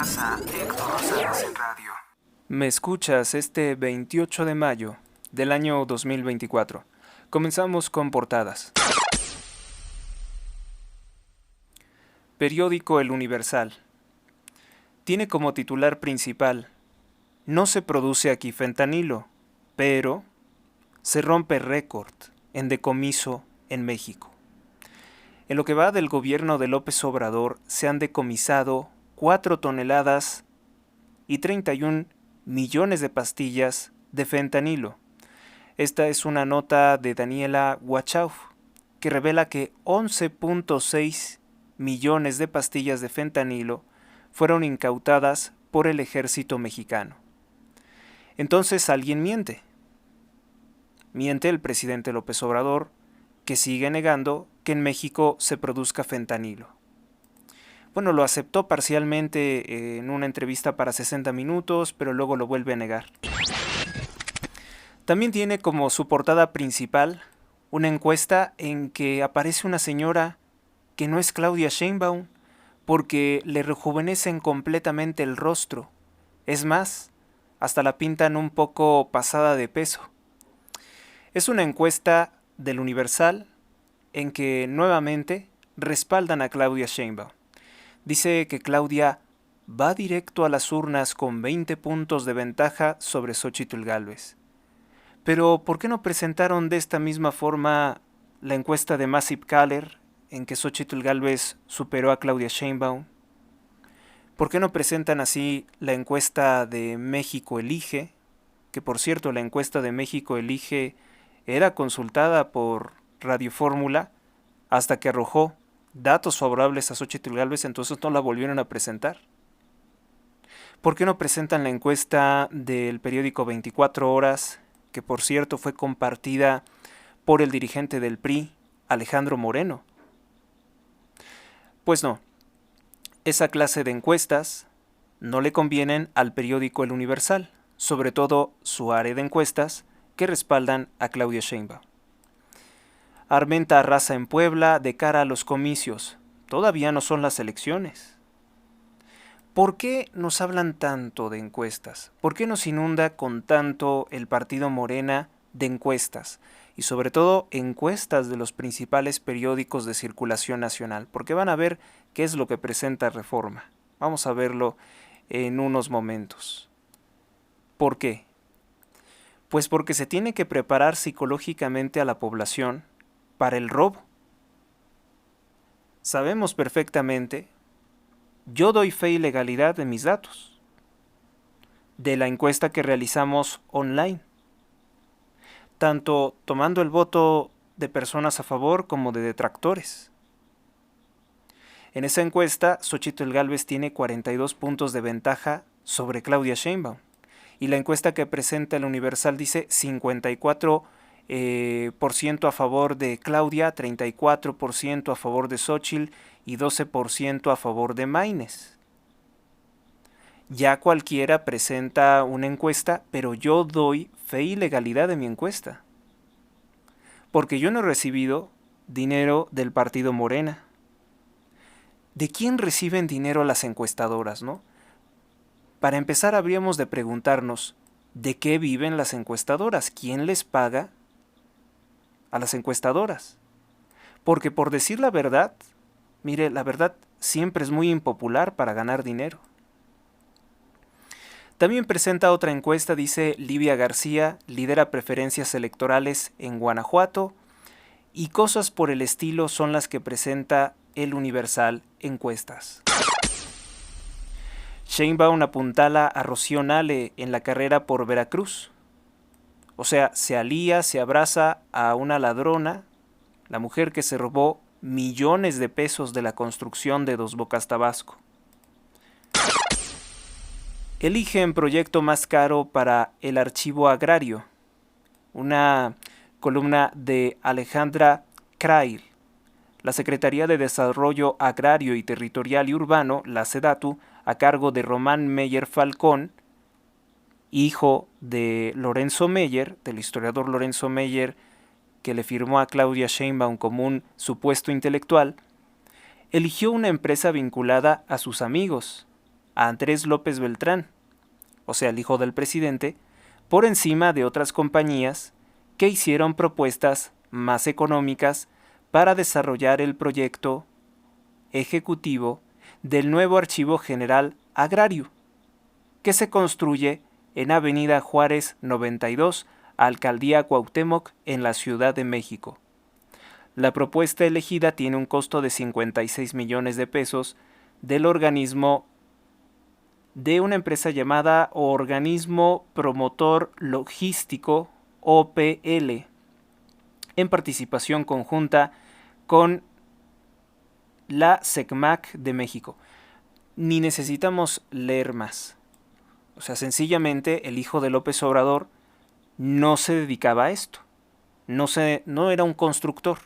Estás a Héctor Rosales en radio. Me escuchas este 28 de mayo del año 2024. Comenzamos con portadas. Periódico El Universal. Tiene como titular principal: no se produce aquí fentanilo, pero se rompe récord en decomiso en México. En lo que va del gobierno de López Obrador se han decomisado 4 toneladas y 31 millones de pastillas de fentanilo. Esta es una nota de Daniela Wachauf que revela que 11.6 millones de pastillas de fentanilo fueron incautadas por el ejército mexicano. Entonces alguien miente. Miente el presidente López Obrador, que sigue negando que en México se produzca fentanilo. Bueno, lo aceptó parcialmente en una entrevista para 60 minutos, pero luego lo vuelve a negar. También tiene como su portada principal una encuesta en que aparece una señora que no es Claudia Sheinbaum, porque le rejuvenecen completamente el rostro. Es más, hasta la pintan un poco pasada de peso. Es una encuesta del Universal en que nuevamente respaldan a Claudia Sheinbaum. Dice que Claudia va directo a las urnas con 20 puntos de ventaja sobre Xóchitl Gálvez. Pero ¿por qué no presentaron de esta misma forma la encuesta de Massive Caller en que Xóchitl Gálvez superó a Claudia Sheinbaum? ¿Por qué no presentan así la encuesta de México Elige? Que por cierto, la encuesta de México Elige era consultada por Radio Fórmula hasta que arrojó datos favorables a Xóchitl Gálvez, entonces no la volvieron a presentar. ¿Por qué no presentan la encuesta del periódico 24 Horas, que por cierto fue compartida por el dirigente del PRI, Alejandro Moreno? Pues no, esa clase de encuestas no le convienen al periódico El Universal, sobre todo su área de encuestas que respaldan a Claudia Sheinbaum. Armenta arrasa en Puebla de cara a los comicios. Todavía no son las elecciones. ¿Por qué nos hablan tanto de encuestas? ¿Por qué nos inunda con tanto el partido Morena de encuestas? Y sobre todo encuestas de los principales periódicos de circulación nacional. Porque van a ver qué es lo que presenta Reforma. Vamos a verlo en unos momentos. ¿Por qué? Pues porque se tiene que preparar psicológicamente a la población para el robo. Sabemos perfectamente, yo doy fe y legalidad de mis datos, de la encuesta que realizamos online, tanto tomando el voto de personas a favor como de detractores. En esa encuesta, Xóchitl Gálvez tiene 42 puntos de ventaja sobre Claudia Sheinbaum, y la encuesta que presenta el Universal dice 54% a favor de Claudia, 34% a favor de Xóchitl y 12% a favor de Maínez. Ya cualquiera presenta una encuesta, pero yo doy fe y legalidad de mi encuesta. Porque yo no he recibido dinero del partido Morena. ¿De quién reciben dinero las encuestadoras, no? Para empezar, habríamos de preguntarnos, ¿de qué viven las encuestadoras? ¿Quién les paga a las encuestadoras? Porque por decir la verdad, mire, la verdad siempre es muy impopular para ganar dinero. También presenta otra encuesta, dice Livia García, lidera preferencias electorales en Guanajuato, y cosas por el estilo son las que presenta el Universal Encuestas. Sheinbaum apuntala a Rocío Nale en la carrera por Veracruz. O sea, se alía, se abraza a una ladrona, la mujer que se robó millones de pesos de la construcción de Dos Bocas, Tabasco. Eligen proyecto más caro para el archivo agrario. Una columna de Alejandra Krail. La Secretaría de Desarrollo Agrario y Territorial y Urbano, la SEDATU, a cargo de Román Meyer Falcón, hijo de Lorenzo Meyer, del historiador Lorenzo Meyer, que le firmó a Claudia Sheinbaum como un supuesto intelectual, eligió una empresa vinculada a sus amigos, a Andrés López Beltrán, o sea, el hijo del presidente, por encima de otras compañías que hicieron propuestas más económicas para desarrollar el proyecto ejecutivo del nuevo Archivo General Agrario, que se construye en Avenida Juárez 92, Alcaldía Cuauhtémoc, en la Ciudad de México. La propuesta elegida tiene un costo de 56 millones de pesos del organismo de una empresa llamada Organismo Promotor Logístico, OPL, en participación conjunta con la SECMAC de México. Ni necesitamos leer más. O sea, sencillamente el hijo de López Obrador no se dedicaba a esto. No era un constructor.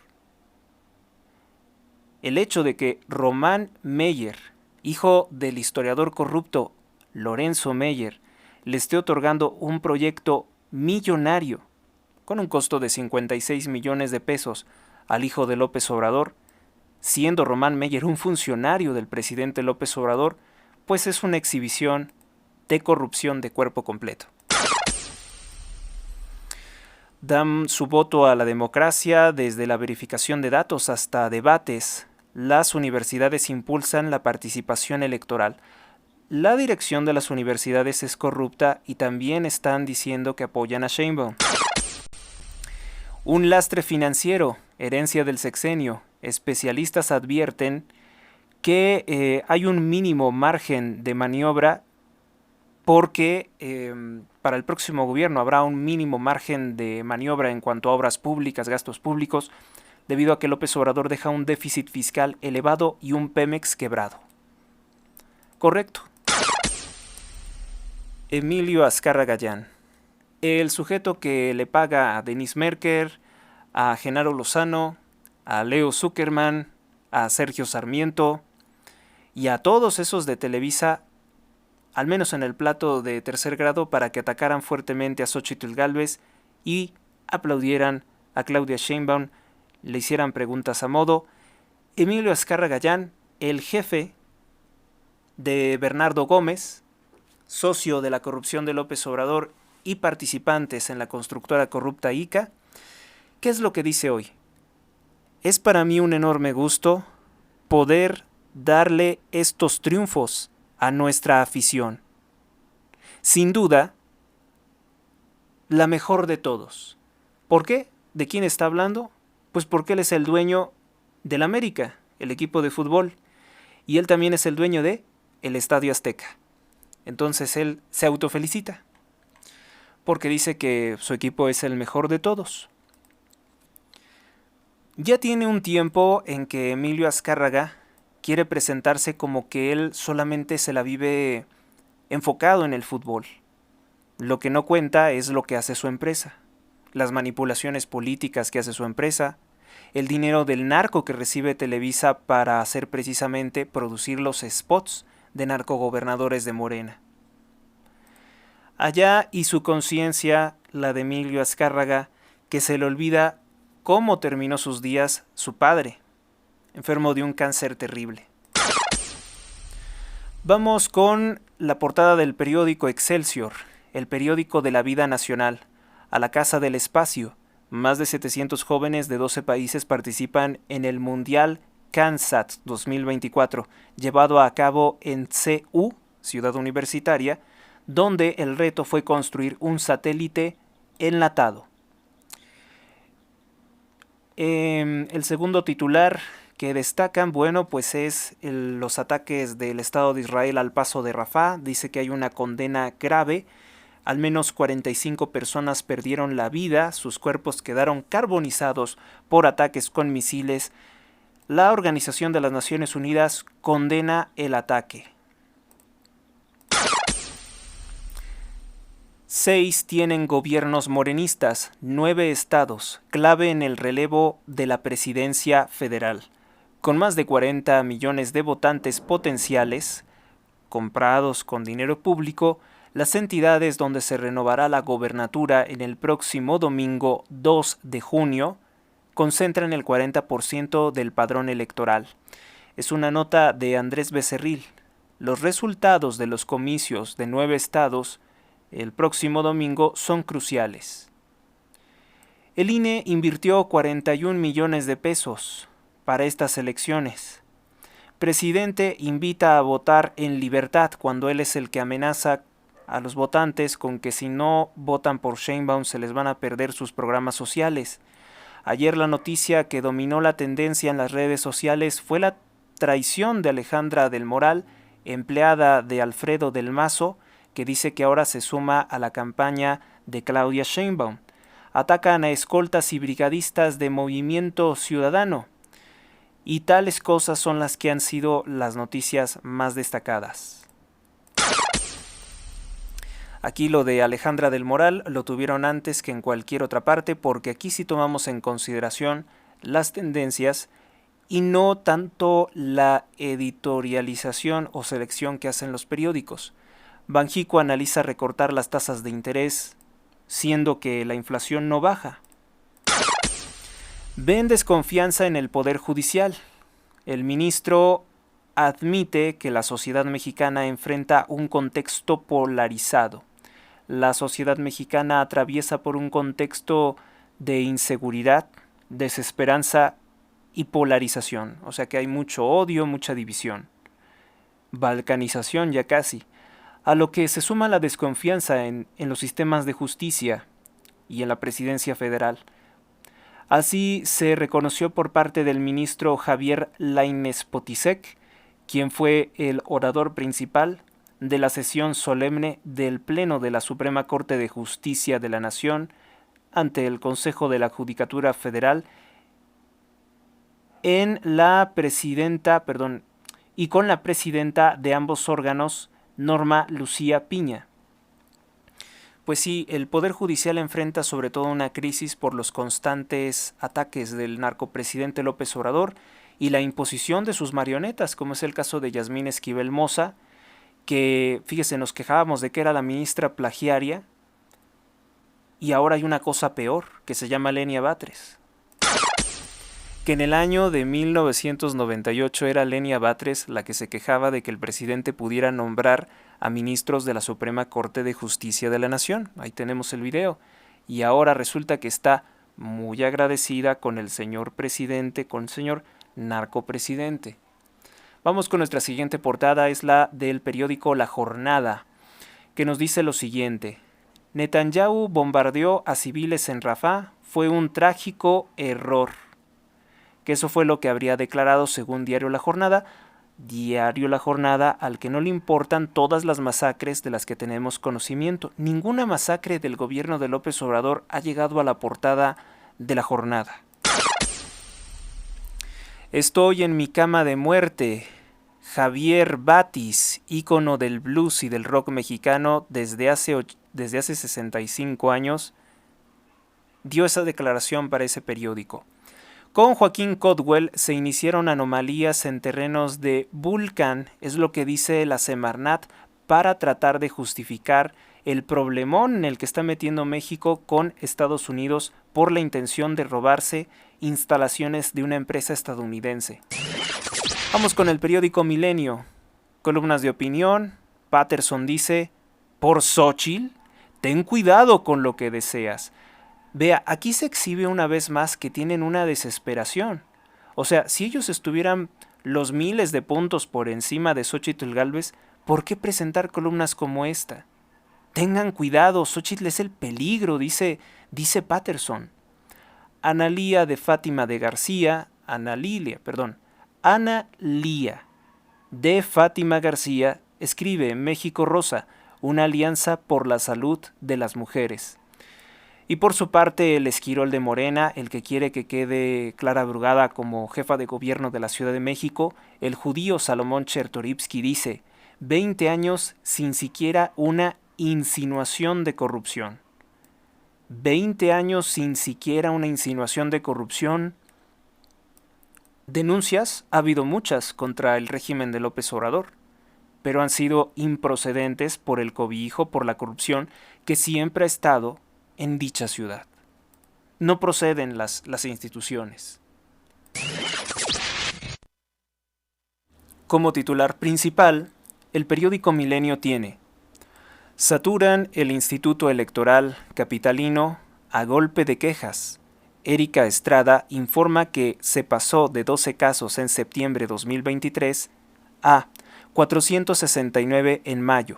El hecho de que Román Meyer, hijo del historiador corrupto Lorenzo Meyer, le esté otorgando un proyecto millonario con un costo de 56 millones de pesos al hijo de López Obrador, siendo Román Meyer un funcionario del presidente López Obrador, pues es una exhibición de corrupción de cuerpo completo. Dan su voto a la democracia desde la verificación de datos hasta debates. Las universidades impulsan la participación electoral. La dirección de las universidades es corrupta y también están diciendo que apoyan a Sheinbaum. Un lastre financiero, herencia del sexenio. Especialistas advierten que hay un mínimo margen de maniobra porque para el próximo gobierno habrá un mínimo margen de maniobra en cuanto a obras públicas, gastos públicos, debido a que López Obrador deja un déficit fiscal elevado y un Pemex quebrado. Correcto. Emilio Azcárraga Gallán, el sujeto que le paga a Denis Merker, a Genaro Lozano, a Leo Zuckerman, a Sergio Sarmiento y a todos esos de Televisa, al menos en el plato de tercer grado, para que atacaran fuertemente a Xóchitl Gálvez y aplaudieran a Claudia Sheinbaum, le hicieran preguntas a modo. Emilio Azcárraga Gallán, el jefe de Bernardo Gómez, socio de la corrupción de López Obrador y participantes en la constructora corrupta ICA, ¿qué es lo que dice hoy? Es para mí un enorme gusto poder darle estos triunfos a nuestra afición. Sin duda, la mejor de todos. ¿Por qué? ¿De quién está hablando? Pues porque él es el dueño del América, el equipo de fútbol, y él también es el dueño de el Estadio Azteca. Entonces él se autofelicita, porque dice que su equipo es el mejor de todos. Ya tiene un tiempo en que Emilio Azcárraga quiere presentarse como que él solamente se la vive enfocado en el fútbol. Lo que no cuenta es lo que hace su empresa, las manipulaciones políticas que hace su empresa, el dinero del narco que recibe Televisa para hacer precisamente producir los spots de narcogobernadores de Morena. Allá y su conciencia, la de Emilio Azcárraga, que se le olvida cómo terminó sus días su padre, enfermo de un cáncer terrible. Vamos con la portada del periódico Excelsior, el periódico de la vida nacional. A la Casa del Espacio, más de 700 jóvenes de 12 países participan en el Mundial CANSAT 2024, llevado a cabo en CU, Ciudad Universitaria, donde el reto fue construir un satélite enlatado. El segundo titular que destacan, bueno, pues es los ataques del Estado de Israel al paso de Rafah. Dice que hay una condena grave. Al menos 45 personas perdieron la vida, sus cuerpos quedaron carbonizados por ataques con misiles. La Organización de las Naciones Unidas condena el ataque. 6 tienen gobiernos morenistas, 9 estados, clave en el relevo de la presidencia federal. Con más de 40 millones de votantes potenciales, comprados con dinero público, las entidades donde se renovará la gobernatura en el próximo domingo 2 de junio concentran el 40% del padrón electoral. Es una nota de Andrés Becerril, los resultados de los comicios de 9 estados el próximo domingo son cruciales. El INE invirtió 41 millones de pesos para estas elecciones. Presidente invita a votar en libertad cuando él es el que amenaza a los votantes con que si no votan por Sheinbaum se les van a perder sus programas sociales. Ayer la noticia que dominó la tendencia en las redes sociales fue la traición de Alejandra del Moral, empleada de Alfredo del Mazo, que dice que ahora se suma a la campaña de Claudia Sheinbaum. Atacan a escoltas y brigadistas de Movimiento Ciudadano. Y tales cosas son las que han sido las noticias más destacadas. Aquí lo de Alejandra del Moral lo tuvieron antes que en cualquier otra parte, porque aquí sí tomamos en consideración las tendencias y no tanto la editorialización o selección que hacen los periódicos. Banxico analiza recortar las tasas de interés, siendo que la inflación no baja. Ven desconfianza en el Poder Judicial. El ministro admite que la sociedad mexicana enfrenta un contexto polarizado. La sociedad mexicana atraviesa por un contexto de inseguridad, desesperanza y polarización. O sea que hay mucho odio, mucha división. Balcanización ya casi. A lo que se suma la desconfianza en los sistemas de justicia y en la presidencia federal. Así se reconoció por parte del ministro Javier Lainez Potisek, quien fue el orador principal de la sesión solemne del Pleno de la Suprema Corte de Justicia de la Nación ante el Consejo de la Judicatura Federal y con la presidenta de ambos órganos, Norma Lucía Piña. Pues sí, el Poder Judicial enfrenta sobre todo una crisis por los constantes ataques del narcopresidente López Obrador y la imposición de sus marionetas, como es el caso de Yasmín Esquivel Moza, que, fíjese, nos quejábamos de que era la ministra plagiaria, y ahora hay una cosa peor, que se llama Lenia Batres. Que en el año de 1998 era Lenia Batres la que se quejaba de que el presidente pudiera nombrar a ministros de la Suprema Corte de Justicia de la Nación. Ahí tenemos el video. Y ahora resulta que está muy agradecida con el señor presidente, con el señor narcopresidente. Vamos con nuestra siguiente portada, es la del periódico La Jornada, que nos dice lo siguiente. Netanyahu bombardeó a civiles en Rafah, fue un trágico error. Que eso fue lo que habría declarado según Diario La Jornada al que no le importan todas las masacres de las que tenemos conocimiento. Ninguna masacre del gobierno de López Obrador ha llegado a la portada de La Jornada. Estoy en mi cama de muerte. Javier Batis, ícono del blues y del rock mexicano desde hace 65 años, dio esa declaración para ese periódico. Con Joaquín Codwell se iniciaron anomalías en terrenos de Vulcan, es lo que dice la Semarnat, para tratar de justificar el problemón en el que está metiendo México con Estados Unidos por la intención de robarse instalaciones de una empresa estadounidense. Vamos con el periódico Milenio. Columnas de opinión. Patterson dice, por Xóchitl, ten cuidado con lo que deseas. Vea, aquí se exhibe una vez más que tienen una desesperación. O sea, si ellos estuvieran los miles de puntos por encima de Xóchitl Gálvez, ¿por qué presentar columnas como esta? Tengan cuidado, Xóchitl es el peligro, dice Patterson. Ana Lía de Fátima García escribe en México Rosa, una alianza por la salud de las mujeres. Y por su parte, el Esquirol de Morena, el que quiere que quede Clara Brugada como jefa de gobierno de la Ciudad de México, el judío Salomón Chertorivsky dice, 20 años sin siquiera una insinuación de corrupción. 20 años sin siquiera una insinuación de corrupción. Denuncias ha habido muchas contra el régimen de López Obrador, pero han sido improcedentes por el cobijo, por la corrupción que siempre ha estado en dicha ciudad. No proceden las instituciones. Como titular principal, el periódico Milenio tiene: saturan el Instituto Electoral Capitalino a golpe de quejas. Erika Estrada informa que se pasó de 12 casos en septiembre de 2023 a 469 en mayo.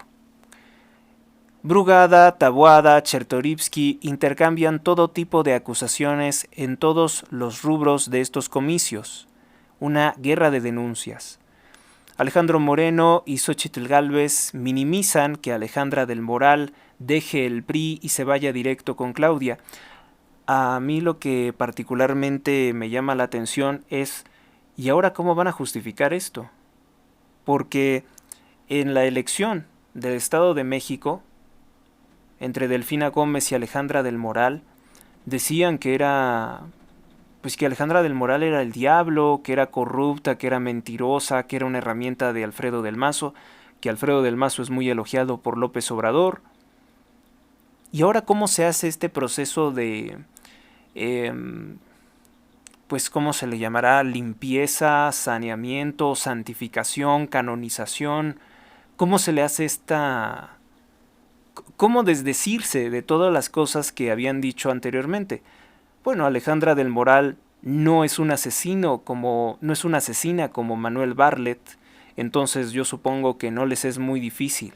Brugada, Taboada, Chertorivsky intercambian todo tipo de acusaciones en todos los rubros de estos comicios. Una guerra de denuncias. Alejandro Moreno y Xóchitl Gálvez minimizan que Alejandra del Moral deje el PRI y se vaya directo con Claudia. A mí lo que particularmente me llama la atención es, ¿y ahora cómo van a justificar esto? Porque en la elección del Estado de México, entre Delfina Gómez y Alejandra del Moral, decían que que Alejandra del Moral era el diablo, que era corrupta, que era mentirosa, que era una herramienta de Alfredo del Mazo, que Alfredo del Mazo es muy elogiado por López Obrador. ¿Y ahora cómo se hace este proceso de, cómo se le llamará, limpieza, saneamiento, santificación, canonización? ¿Cómo se le hace cómo desdecirse de todas las cosas que habían dicho anteriormente? Bueno, Alejandra del Moral no es un asesino no es una asesina como Manuel Bartlett, entonces yo supongo que no les es muy difícil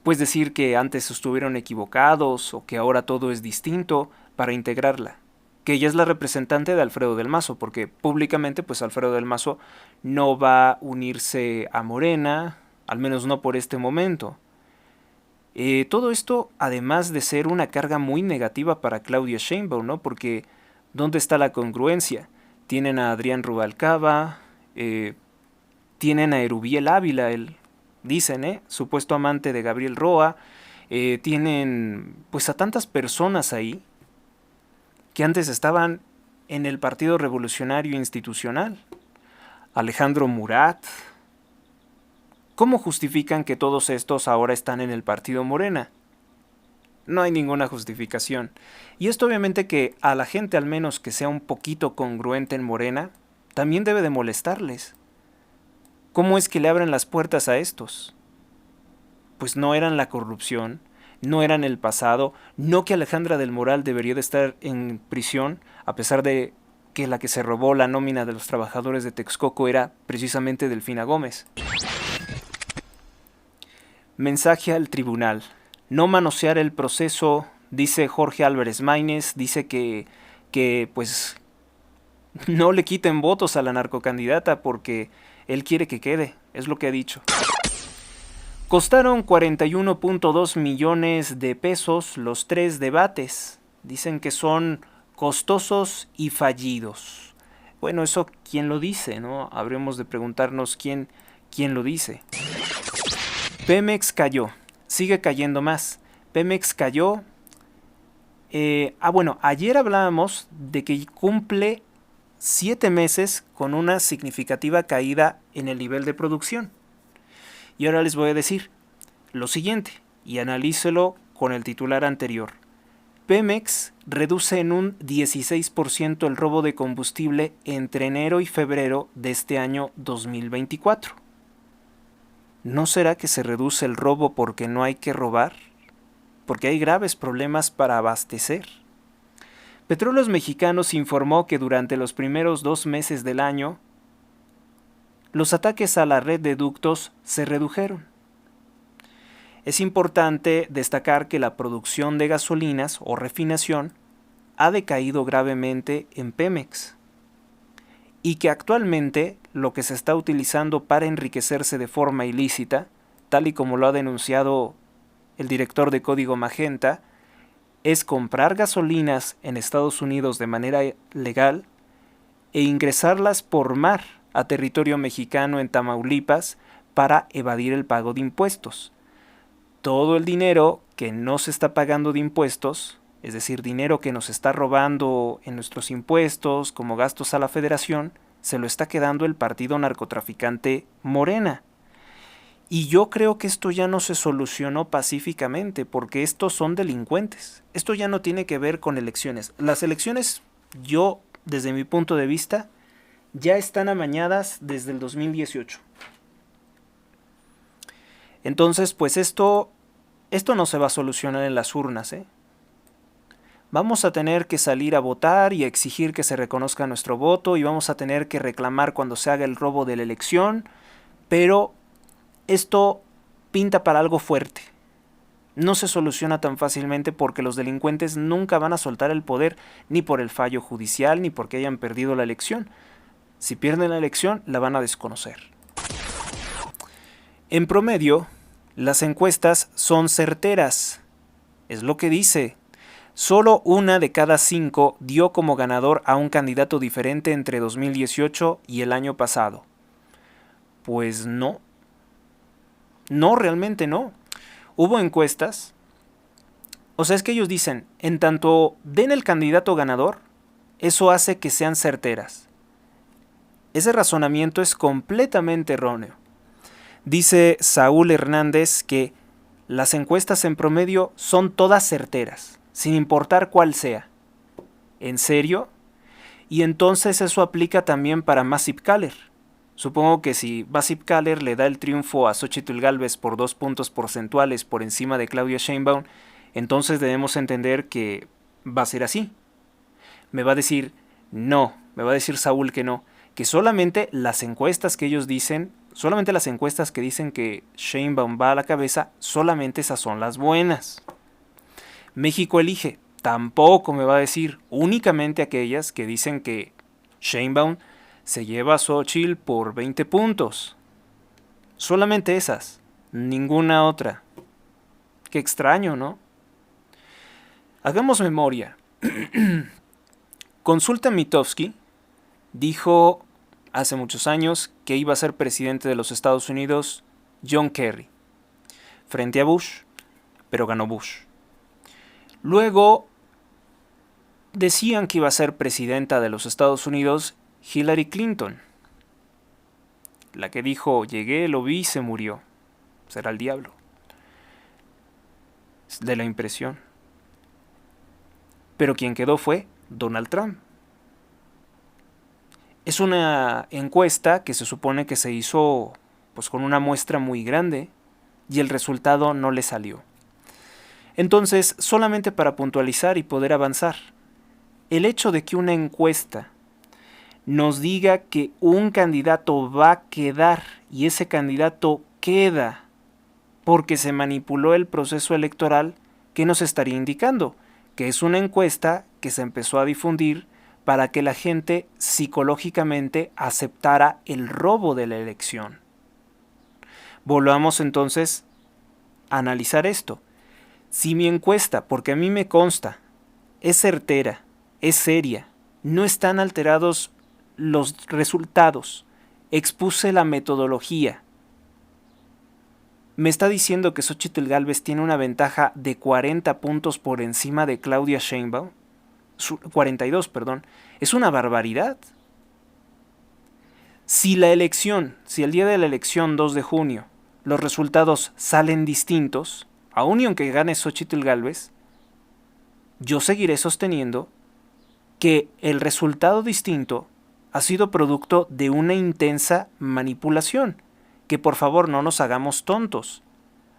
pues decir que antes estuvieron equivocados o que ahora todo es distinto para integrarla. Que ella es la representante de Alfredo del Mazo, porque públicamente pues Alfredo del Mazo no va a unirse a Morena, al menos no por este momento. Todo esto, además de ser una carga muy negativa para Claudia Sheinbaum, ¿no? Porque ¿dónde está la congruencia? Tienen a Adrián Rubalcaba, tienen a Erubiel Ávila, dicen, supuesto amante de Gabriel Roa, tienen pues a tantas personas ahí que antes estaban en el Partido Revolucionario Institucional. Alejandro Murat. ¿Cómo justifican que todos estos ahora están en el Partido Morena? No hay ninguna justificación. Y esto obviamente que a la gente, al menos que sea un poquito congruente en Morena, también debe de molestarles. ¿Cómo es que le abren las puertas a estos? Pues no eran la corrupción, no eran el pasado, no que Alejandra del Moral debería de estar en prisión, a pesar de que la que se robó la nómina de los trabajadores de Texcoco era precisamente Delfina Gómez. Mensaje al tribunal. No manosear el proceso, dice Jorge Álvarez Maínez, dice que pues no le quiten votos a la narcocandidata porque él quiere que quede, es lo que ha dicho. Costaron 41.2 millones de pesos los 3 debates. Dicen que son costosos y fallidos. Bueno, eso quién lo dice, ¿no? Habremos de preguntarnos quién lo dice. Pemex cayó, sigue cayendo más. Pemex cayó. Ayer hablábamos de que cumple 7 meses con una significativa caída en el nivel de producción. Y ahora les voy a decir lo siguiente, y analícelo con el titular anterior. Pemex reduce en un 16% el robo de combustible entre enero y febrero de este año 2024. ¿No será que se reduce el robo porque no hay que robar? Porque hay graves problemas para abastecer. Petróleos Mexicanos informó que durante los primeros 2 meses del año, los ataques a la red de ductos se redujeron. Es importante destacar que la producción de gasolinas o refinación ha decaído gravemente en Pemex y que actualmente lo que se está utilizando para enriquecerse de forma ilícita, tal y como lo ha denunciado el director de Código Magenta, es comprar gasolinas en Estados Unidos de manera legal e ingresarlas por mar a territorio mexicano en Tamaulipas para evadir el pago de impuestos. Todo el dinero que no se está pagando de impuestos, es decir, dinero que nos está robando en nuestros impuestos como gastos a la Federación, se lo está quedando el partido narcotraficante Morena. Y yo creo que esto ya no se solucionó pacíficamente, porque estos son delincuentes. Esto ya no tiene que ver con elecciones. Las elecciones, yo, desde mi punto de vista, ya están amañadas desde el 2018. Entonces, pues esto no se va a solucionar en las urnas, ¿eh? Vamos a tener que salir a votar y exigir que se reconozca nuestro voto y vamos a tener que reclamar cuando se haga el robo de la elección, pero esto pinta para algo fuerte. No se soluciona tan fácilmente porque los delincuentes nunca van a soltar el poder ni por el fallo judicial ni porque hayan perdido la elección. Si pierden la elección, la van a desconocer. En promedio, las encuestas son certeras. Es lo que dice. Solo 1 de cada 5 dio como ganador a un candidato diferente entre 2018 y el año pasado. Pues no. No, realmente no. Hubo encuestas. O sea, es que ellos dicen, en tanto den el candidato ganador, eso hace que sean certeras. Ese razonamiento es completamente erróneo. Dice Saúl Hernández que las encuestas en promedio son todas certeras, sin importar cuál sea. ¿En serio? Y entonces eso aplica también para Massive Caller. Supongo que si Massive Caller le da el triunfo a Xóchitl Gálvez por 2 puntos porcentuales por encima de Claudia Sheinbaum, entonces debemos entender que va a ser así. Me va a decir, no, me va a decir Saúl que no, que solamente las encuestas que ellos dicen, solamente las encuestas que dicen que Sheinbaum va a la cabeza, solamente esas son las buenas. México elige, tampoco me va a decir, únicamente aquellas que dicen que Sheinbaum se lleva a Xóchitl por 20 puntos. Solamente esas, ninguna otra. Qué extraño, ¿no? Hagamos memoria. Consulta Mitofsky dijo hace muchos años que iba a ser presidente de los Estados Unidos John Kerry, frente a Bush, pero ganó Bush. Luego decían que iba a ser presidenta de los Estados Unidos Hillary Clinton, la que dijo, llegué, lo vi y se murió. Será el diablo. De la impresión. Pero quien quedó fue Donald Trump. Es una encuesta que se supone que se hizo pues con una muestra muy grande y el resultado no le salió. Entonces, solamente para puntualizar y poder avanzar, el hecho de que una encuesta nos diga que un candidato va a quedar y ese candidato queda porque se manipuló el proceso electoral, ¿qué nos estaría indicando? Que es una encuesta que se empezó a difundir para que la gente psicológicamente aceptara el robo de la elección. Volvamos entonces a analizar esto. Si mi encuesta, porque a mí me consta, es certera, es seria, no están alterados los resultados, expuse la metodología, me está diciendo que Xóchitl Gálvez tiene una ventaja de 40 puntos por encima de Claudia Sheinbaum, 42, perdón, es una barbaridad. Si el día de la elección 2 de junio, los resultados salen distintos, aun y aunque gane Xóchitl Gálvez, yo seguiré sosteniendo que el resultado distinto ha sido producto de una intensa manipulación, que por favor no nos hagamos tontos.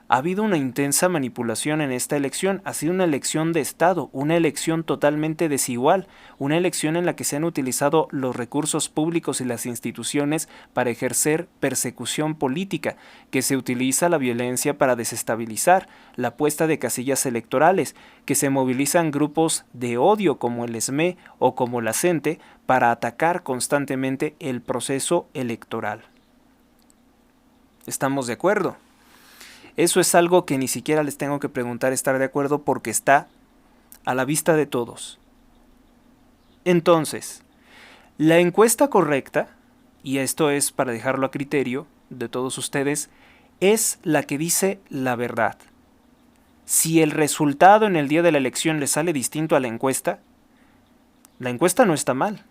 Ha habido una intensa manipulación en esta elección, ha sido una elección de Estado, una elección totalmente desigual, una elección en la que se han utilizado los recursos públicos y las instituciones para ejercer persecución política, que se utiliza la violencia para desestabilizar, la puesta de casillas electorales, que se movilizan grupos de odio como el ESME o como la CENTE para atacar constantemente el proceso electoral. ¿Estamos de acuerdo? Eso es algo que ni siquiera les tengo que preguntar estar de acuerdo porque está a la vista de todos. Entonces, la encuesta correcta, y esto es para dejarlo a criterio de todos ustedes, es la que dice la verdad. Si el resultado en el día de la elección le sale distinto a la encuesta no está mal.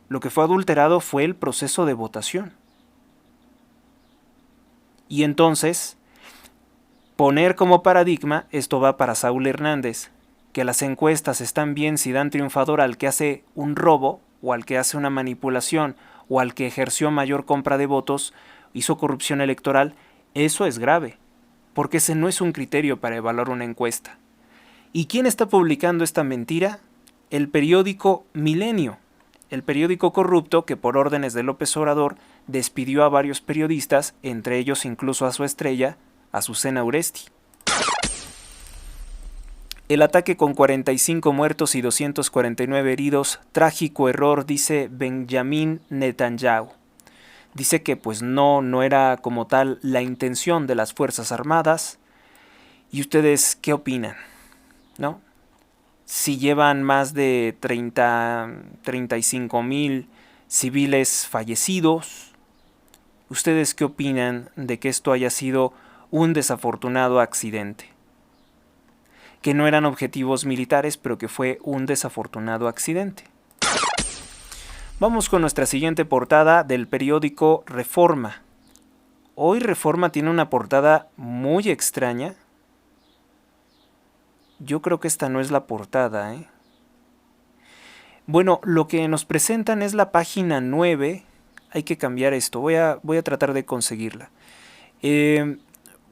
Lo que fue adulterado fue el proceso de votación. Y entonces, poner como paradigma, esto va para Saúl Hernández, que las encuestas están bien si dan triunfador al que hace un robo, o al que hace una manipulación, o al que ejerció mayor compra de votos, hizo corrupción electoral, eso es grave. porque ese no es un criterio para evaluar una encuesta. ¿Y quién está publicando esta mentira? El periódico Milenio, el periódico corrupto que por órdenes de López Obrador despidió a varios periodistas, entre ellos incluso a su estrella, Azucena Uresti. El ataque con 45 muertos y 249 heridos, trágico error, dice Benjamin Netanyahu. Dice que pues no era como tal la intención de las Fuerzas Armadas. ¿Y ustedes qué opinan? ¿No? Si llevan más de 35,000 civiles fallecidos, ¿ustedes qué opinan de que esto haya sido un desafortunado accidente? Que no eran objetivos militares, pero que fue un desafortunado accidente. Vamos con nuestra siguiente portada del periódico Reforma. Hoy Reforma tiene una portada muy extraña. Yo creo que esta no es la portada, ¿eh? Bueno, lo que nos presentan es la página 9. Hay que cambiar esto. Voy a tratar de conseguirla.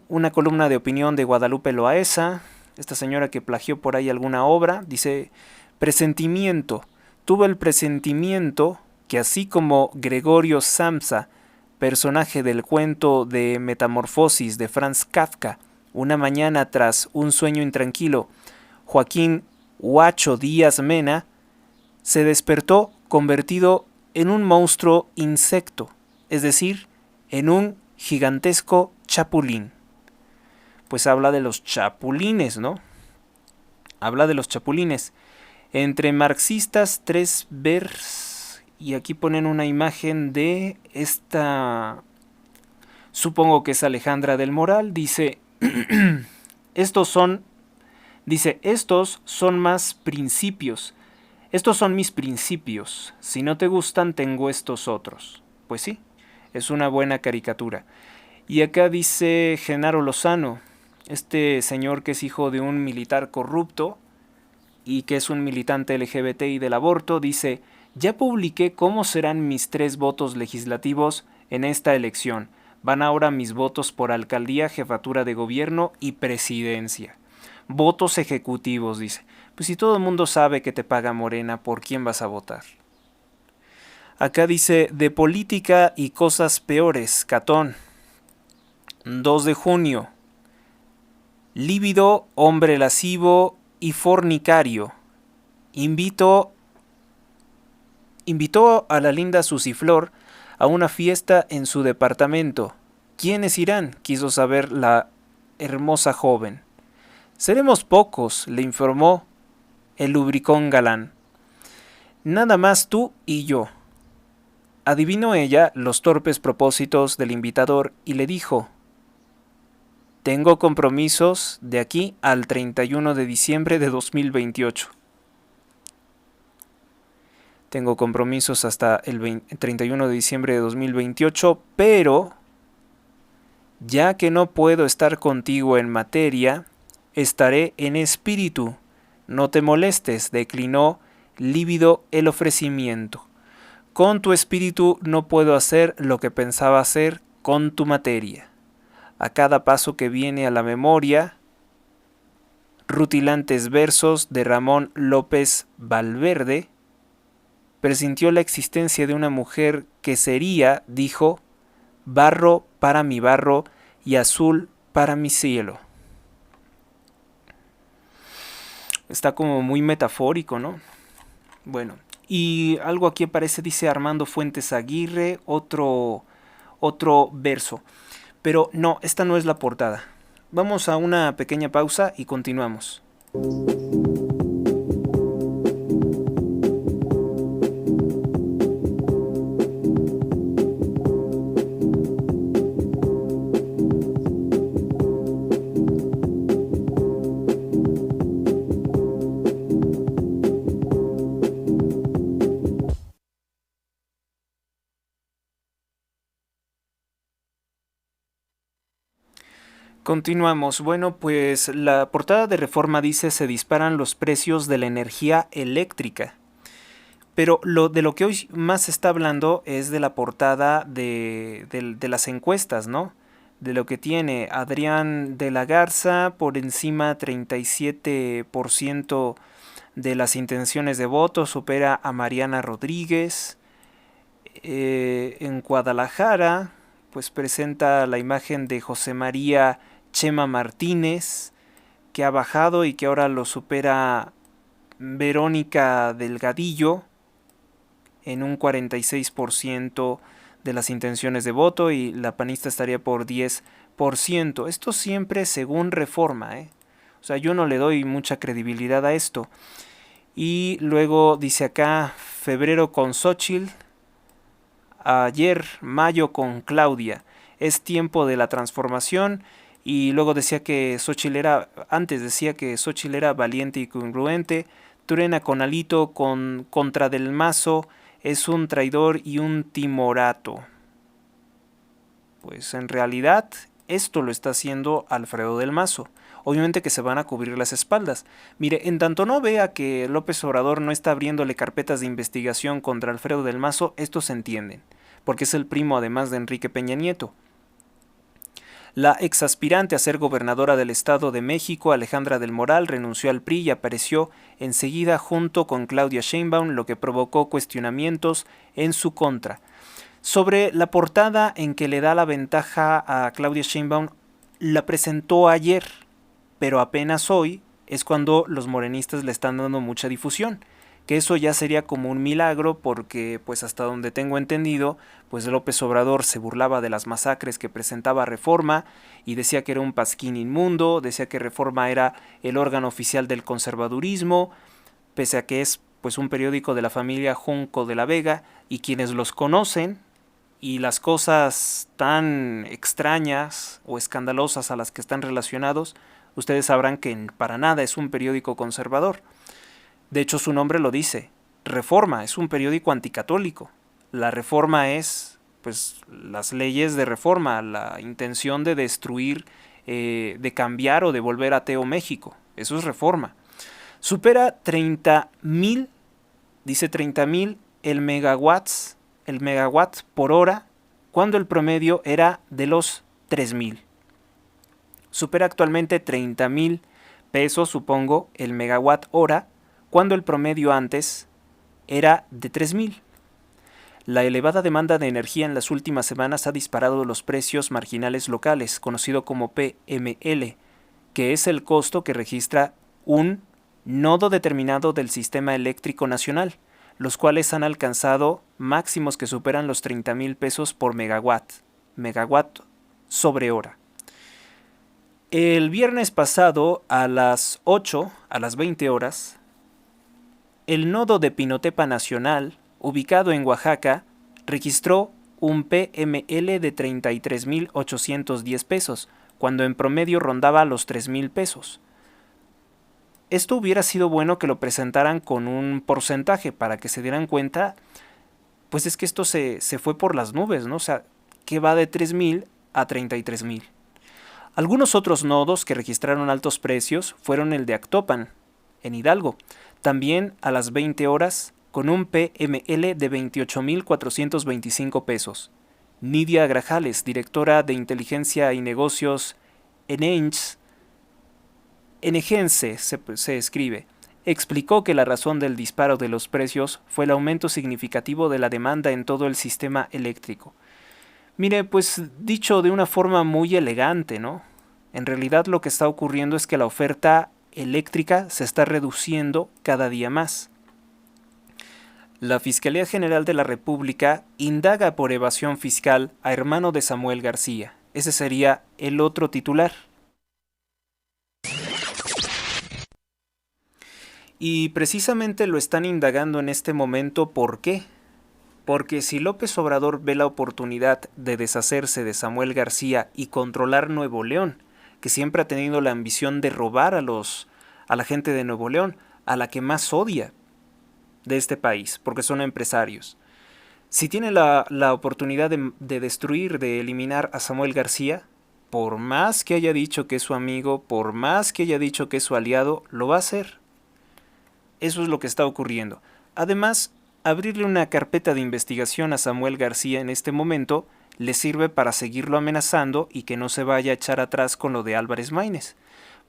Una columna de opinión de Guadalupe Loaesa. Esta señora que plagió por ahí alguna obra. Dice, presentimiento. Tuve el presentimiento que así como Gregorio Samsa, personaje del cuento de Metamorfosis de Franz Kafka, una mañana tras un sueño intranquilo, Joaquín Huacho Díaz Mena se despertó convertido en un monstruo insecto, es decir, en un gigantesco chapulín. Pues habla de los chapulines, ¿no? Habla de los chapulines. Entre marxistas, 3 vers, y aquí ponen una imagen de esta, supongo que es Alejandra del Moral, dice, estos son más principios. Estos son mis principios. Si no te gustan, tengo estos otros. Pues sí, es una buena caricatura. Y acá dice Genaro Lozano, este señor que es hijo de un militar corrupto y que es un militante LGBT y del aborto, dice, ya publiqué cómo serán mis 3 votos legislativos en esta elección. Van ahora mis votos por alcaldía, jefatura de gobierno y presidencia. Votos ejecutivos, dice. Pues si todo el mundo sabe que te paga Morena, ¿por quién vas a votar? Acá dice, de política y cosas peores, Catón. 2 de junio. Lívido, hombre lascivo y fornicario. Invitó a la linda Susiflor a una fiesta en su departamento. ¿Quiénes irán?, quiso saber la hermosa joven. Seremos pocos, le informó el lubricón galán. Nada más tú y yo. Adivinó ella los torpes propósitos del invitador y le dijo, tengo compromisos de aquí al 31 de diciembre de 2028. Tengo compromisos hasta el 31 de diciembre de 2028, pero ya que no puedo estar contigo en materia, estaré en espíritu. No te molestes, declinó lívido el ofrecimiento. Con tu espíritu no puedo hacer lo que pensaba hacer con tu materia. A cada paso que viene a la memoria, rutilantes versos de Ramón López Valverde, presintió la existencia de una mujer que sería, dijo, barro para mi barro y azul para mi cielo. Está como muy metafórico, ¿no? Bueno, y algo aquí aparece, dice Armando Fuentes Aguirre, otro verso. Pero no, esta no es la portada. Vamos a una pequeña pausa y continuamos. Continuamos. Bueno, pues la portada de Reforma dice se disparan los precios de la energía eléctrica. Pero de lo que hoy más se está hablando es de la portada de las encuestas, ¿no? de lo que tiene Adrián de la Garza, por encima 37% de las intenciones de voto, supera a Mariana Rodríguez. En Guadalajara, pues presenta la imagen de José María Chema Martínez, que ha bajado y que ahora lo supera Verónica Delgadillo en un 46% de las intenciones de voto, y la panista estaría por 10%. Esto siempre según Reforma, O sea, yo no le doy mucha credibilidad a esto. Y luego dice acá, febrero con Xóchitl, ayer mayo con Claudia. Es tiempo de la transformación. Y luego decía que Xóchitl era valiente y congruente. Turena con Alito contra Del Mazo es un traidor y un timorato. Pues en realidad esto lo está haciendo Alfredo Del Mazo. Obviamente que se van a cubrir las espaldas. Mire, en tanto no vea que López Obrador no está abriéndole carpetas de investigación contra Alfredo Del Mazo, estos se entienden, porque es el primo además de Enrique Peña Nieto. La exaspirante a ser gobernadora del Estado de México, Alejandra del Moral, renunció al PRI y apareció enseguida junto con Claudia Sheinbaum, lo que provocó cuestionamientos en su contra. Sobre la portada en que le da la ventaja a Claudia Sheinbaum, la presentó ayer, pero apenas hoy es cuando los morenistas le están dando mucha difusión. Que eso ya sería como un milagro, porque pues hasta donde tengo entendido, pues López Obrador se burlaba de las masacres que presentaba Reforma y decía que era un pasquín inmundo, decía que Reforma era el órgano oficial del conservadurismo, pese a que es pues un periódico de la familia Junco de la Vega, y quienes los conocen y las cosas tan extrañas o escandalosas a las que están relacionados, ustedes sabrán que para nada es un periódico conservador. De hecho, su nombre lo dice. Reforma es un periódico anticatólico. La Reforma es, pues, las leyes de Reforma, la intención de destruir, de cambiar o de volver ateo México. Eso es Reforma. Supera 30,000, dice 30,000 el megawatt por hora, cuando el promedio era de los 3,000. Supera actualmente 30,000 pesos, supongo, el megawatt hora, cuando el promedio antes era de 3,000. La elevada demanda de energía en las últimas semanas ha disparado los precios marginales locales, conocido como PML, que es el costo que registra un nodo determinado del sistema eléctrico nacional, los cuales han alcanzado máximos que superan los 30,000 pesos por megawatt sobre hora. El viernes pasado a las 20 horas, el nodo de Pinotepa Nacional, ubicado en Oaxaca, registró un PML de 33,810 pesos, cuando en promedio rondaba los 3,000 pesos. Esto hubiera sido bueno que lo presentaran con un porcentaje para que se dieran cuenta, pues es que esto se fue por las nubes, ¿no? O sea, que va de 3,000 a 33,000. Algunos otros nodos que registraron altos precios fueron el de Actopan, en Hidalgo, también a las 20 horas, con un PML de 28,425 pesos. Nidia Grajales, directora de Inteligencia y Negocios Enense se escribe, explicó que la razón del disparo de los precios fue el aumento significativo de la demanda en todo el sistema eléctrico. Mire, pues dicho de una forma muy elegante, ¿no? En realidad lo que está ocurriendo es que la oferta eléctrica se está reduciendo cada día más. La Fiscalía General de la República indaga por evasión fiscal a hermano de Samuel García. Ese sería el otro titular. Y precisamente lo están indagando en este momento. ¿Por qué? Porque si López Obrador ve la oportunidad de deshacerse de Samuel García y controlar Nuevo León, que siempre ha tenido la ambición de robar a la gente de Nuevo León, a la que más odia de este país, porque son empresarios. Si tiene la oportunidad de destruir, de eliminar a Samuel García, por más que haya dicho que es su amigo, por más que haya dicho que es su aliado, lo va a hacer. Eso es lo que está ocurriendo. Además, abrirle una carpeta de investigación a Samuel García en este momento le sirve para seguirlo amenazando y que no se vaya a echar atrás con lo de Álvarez Maínez.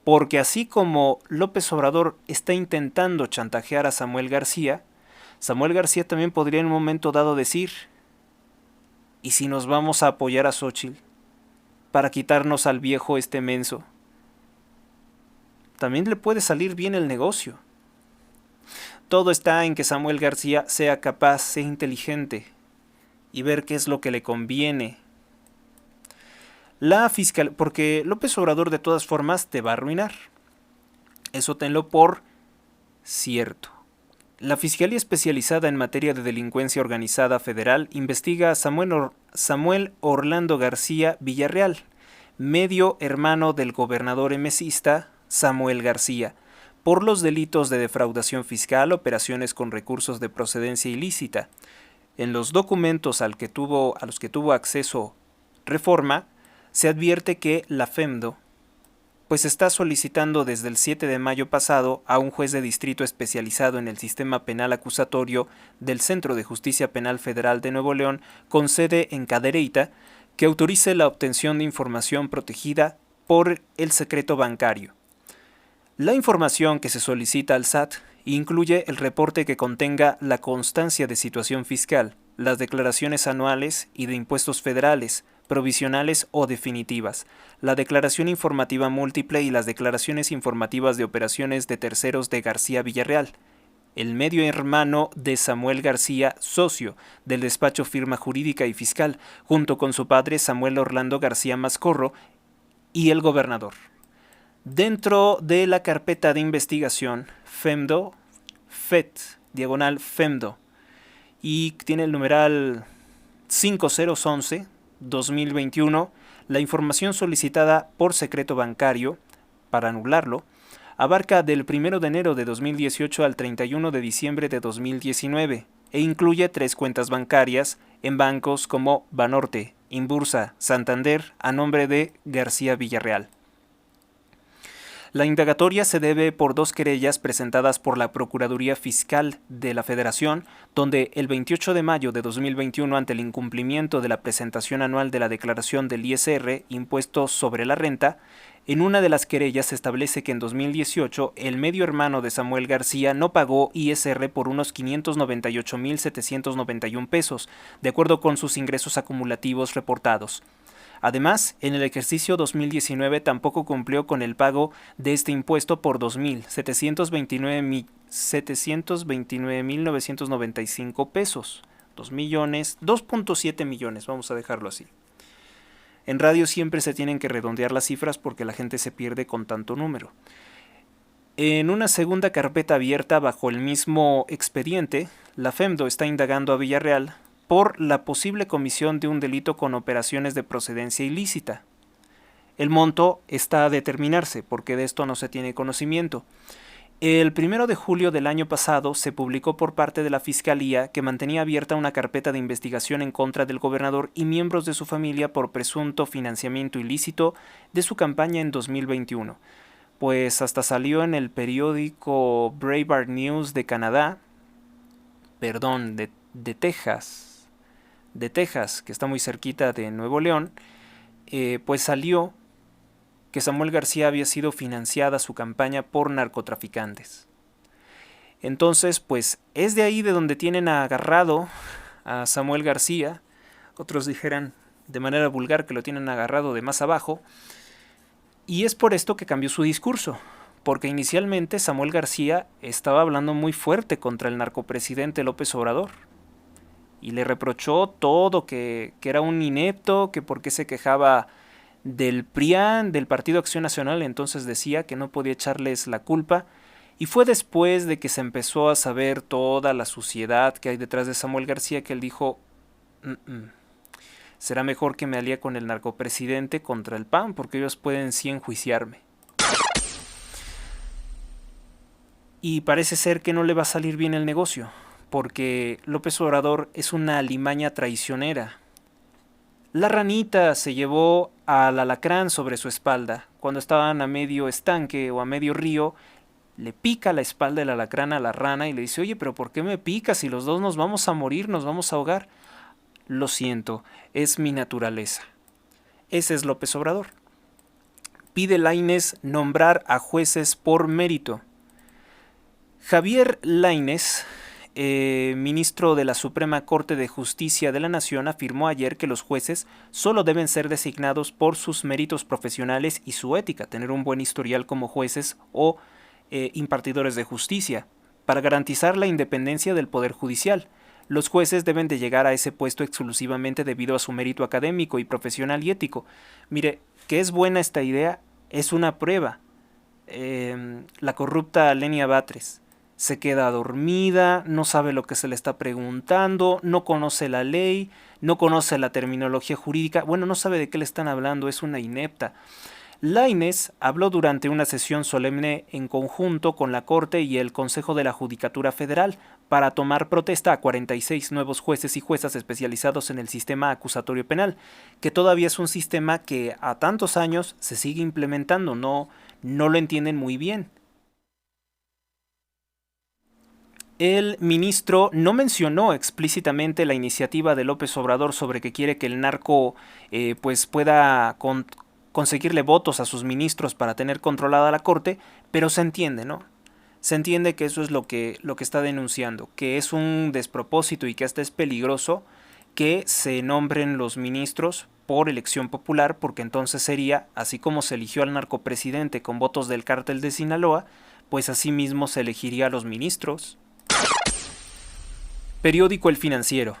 Porque así como López Obrador está intentando chantajear a Samuel García también podría en un momento dado decir: ¿y si nos vamos a apoyar a Xóchitl para quitarnos al viejo este menso? También le puede salir bien el negocio. Todo está en que Samuel García sea capaz, sea inteligente y ver qué es lo que le conviene. Porque López Obrador de todas formas te va a arruinar. Eso tenlo por cierto. La Fiscalía Especializada en Materia de Delincuencia Organizada Federal investiga a Samuel Orlando García Villarreal, medio hermano del gobernador emesista Samuel García, por los delitos de defraudación fiscal, operaciones con recursos de procedencia ilícita. En los documentos a los que tuvo acceso Reforma, se advierte que la FEMDO pues está solicitando desde el 7 de mayo pasado a un juez de distrito especializado en el sistema penal acusatorio del Centro de Justicia Penal Federal de Nuevo León, con sede en Cadereyta, que autorice la obtención de información protegida por el secreto bancario. La información que se solicita al SAT incluye el reporte que contenga la constancia de situación fiscal, las declaraciones anuales y de impuestos federales, provisionales o definitivas, la declaración informativa múltiple y las declaraciones informativas de operaciones de terceros de García Villarreal, el medio hermano de Samuel García, socio del despacho Firma Jurídica y Fiscal, junto con su padre Samuel Orlando García Mascorro y el gobernador. Dentro de la carpeta de investigación FEMDO, FEMDO, y tiene el numeral 5011-2021, la información solicitada por secreto bancario, para anularlo, abarca del 1 de enero de 2018 al 31 de diciembre de 2019 e incluye 3 cuentas bancarias en bancos como Banorte, Inbursa, Santander, a nombre de García Villarreal. La indagatoria se debe por 2 querellas presentadas por la Procuraduría Fiscal de la Federación, donde el 28 de mayo de 2021, ante el incumplimiento de la presentación anual de la declaración del ISR, impuesto sobre la renta, en una de las querellas se establece que en 2018 el medio hermano de Samuel García no pagó ISR por unos 598,791 pesos, de acuerdo con sus ingresos acumulativos reportados. Además, en el ejercicio 2019 tampoco cumplió con el pago de este impuesto por 2.729.995 pesos. 2.7 millones, vamos a dejarlo así. En radio siempre se tienen que redondear las cifras porque la gente se pierde con tanto número. En una segunda carpeta abierta bajo el mismo expediente, la FEMDO está indagando a Villarreal por la posible comisión de un delito con operaciones de procedencia ilícita. El monto está a determinarse, porque de esto no se tiene conocimiento. El 1 de julio del año pasado se publicó por parte de la Fiscalía que mantenía abierta una carpeta de investigación en contra del gobernador y miembros de su familia por presunto financiamiento ilícito de su campaña en 2021. Pues hasta salió en el periódico Breitbart News de Canadá, de Texas, que está muy cerquita de Nuevo León, pues salió que Samuel García había sido financiada su campaña por narcotraficantes. Entonces, pues es de ahí de donde tienen agarrado a Samuel García. Otros dijeran de manera vulgar que lo tienen agarrado de más abajo. Y es por esto que cambió su discurso, porque inicialmente Samuel García estaba hablando muy fuerte contra el narcopresidente López Obrador. Y le reprochó todo, que era un inepto, que por qué se quejaba del PRIAN, del Partido Acción Nacional, entonces decía que no podía echarles la culpa. Y fue después de que se empezó a saber toda la suciedad que hay detrás de Samuel García que él dijo: será mejor que me alíe con el narcopresidente contra el PAN, porque ellos pueden sí enjuiciarme. Y parece ser que no le va a salir bien el negocio, porque López Obrador es una alimaña traicionera. La ranita se llevó al alacrán sobre su espalda. Cuando estaban a medio estanque o a medio río, le pica la espalda del alacrán a la rana y le dice: oye, pero ¿por qué me picas? Si los dos nos vamos a morir, nos vamos a ahogar. lo siento, es mi naturaleza. Ese es López Obrador. Pide Lainez nombrar a jueces por mérito. Javier Lainez, ministro de la Suprema Corte de Justicia de la Nación, afirmó ayer que los jueces solo deben ser designados por sus méritos profesionales y su ética, tener un buen historial como jueces o impartidores de justicia, para garantizar la independencia del Poder Judicial. Los jueces deben de llegar a ese puesto exclusivamente debido a su mérito académico y profesional y ético. Mire, que es buena esta idea es una prueba. La corrupta Lenia Batres se queda dormida, no sabe lo que se le está preguntando, no conoce la ley, no conoce la terminología jurídica, bueno, no sabe de qué le están hablando, es una inepta. Lainez habló durante una sesión solemne en conjunto con la Corte y el Consejo de la Judicatura Federal para tomar protesta a 46 nuevos jueces y juezas especializados en el sistema acusatorio penal, que todavía es un sistema que a tantos años se sigue implementando, no lo entienden muy bien. El ministro no mencionó explícitamente la iniciativa de López Obrador sobre que quiere que el narco pues pueda conseguirle votos a sus ministros para tener controlada la corte, pero se entiende, ¿no? Se entiende que eso es lo que está denunciando, que es un despropósito y que hasta es peligroso que se nombren los ministros por elección popular, porque entonces sería, así como se eligió al narcopresidente con votos del cártel de Sinaloa, pues así mismo se elegiría a los ministros. Periódico El Financiero.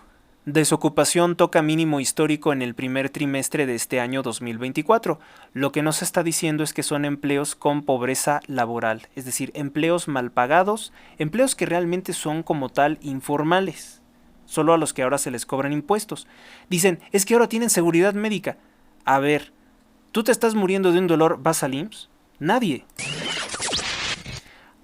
Desocupación toca mínimo histórico en el primer trimestre de este año 2024. Lo que nos está diciendo es que son empleos con pobreza laboral, es decir, empleos mal pagados, empleos que realmente son como tal informales, solo a los que ahora se les cobran impuestos. Dicen, es que ahora tienen seguridad médica. A ver, ¿tú te estás muriendo de un dolor, vas al IMSS? Nadie.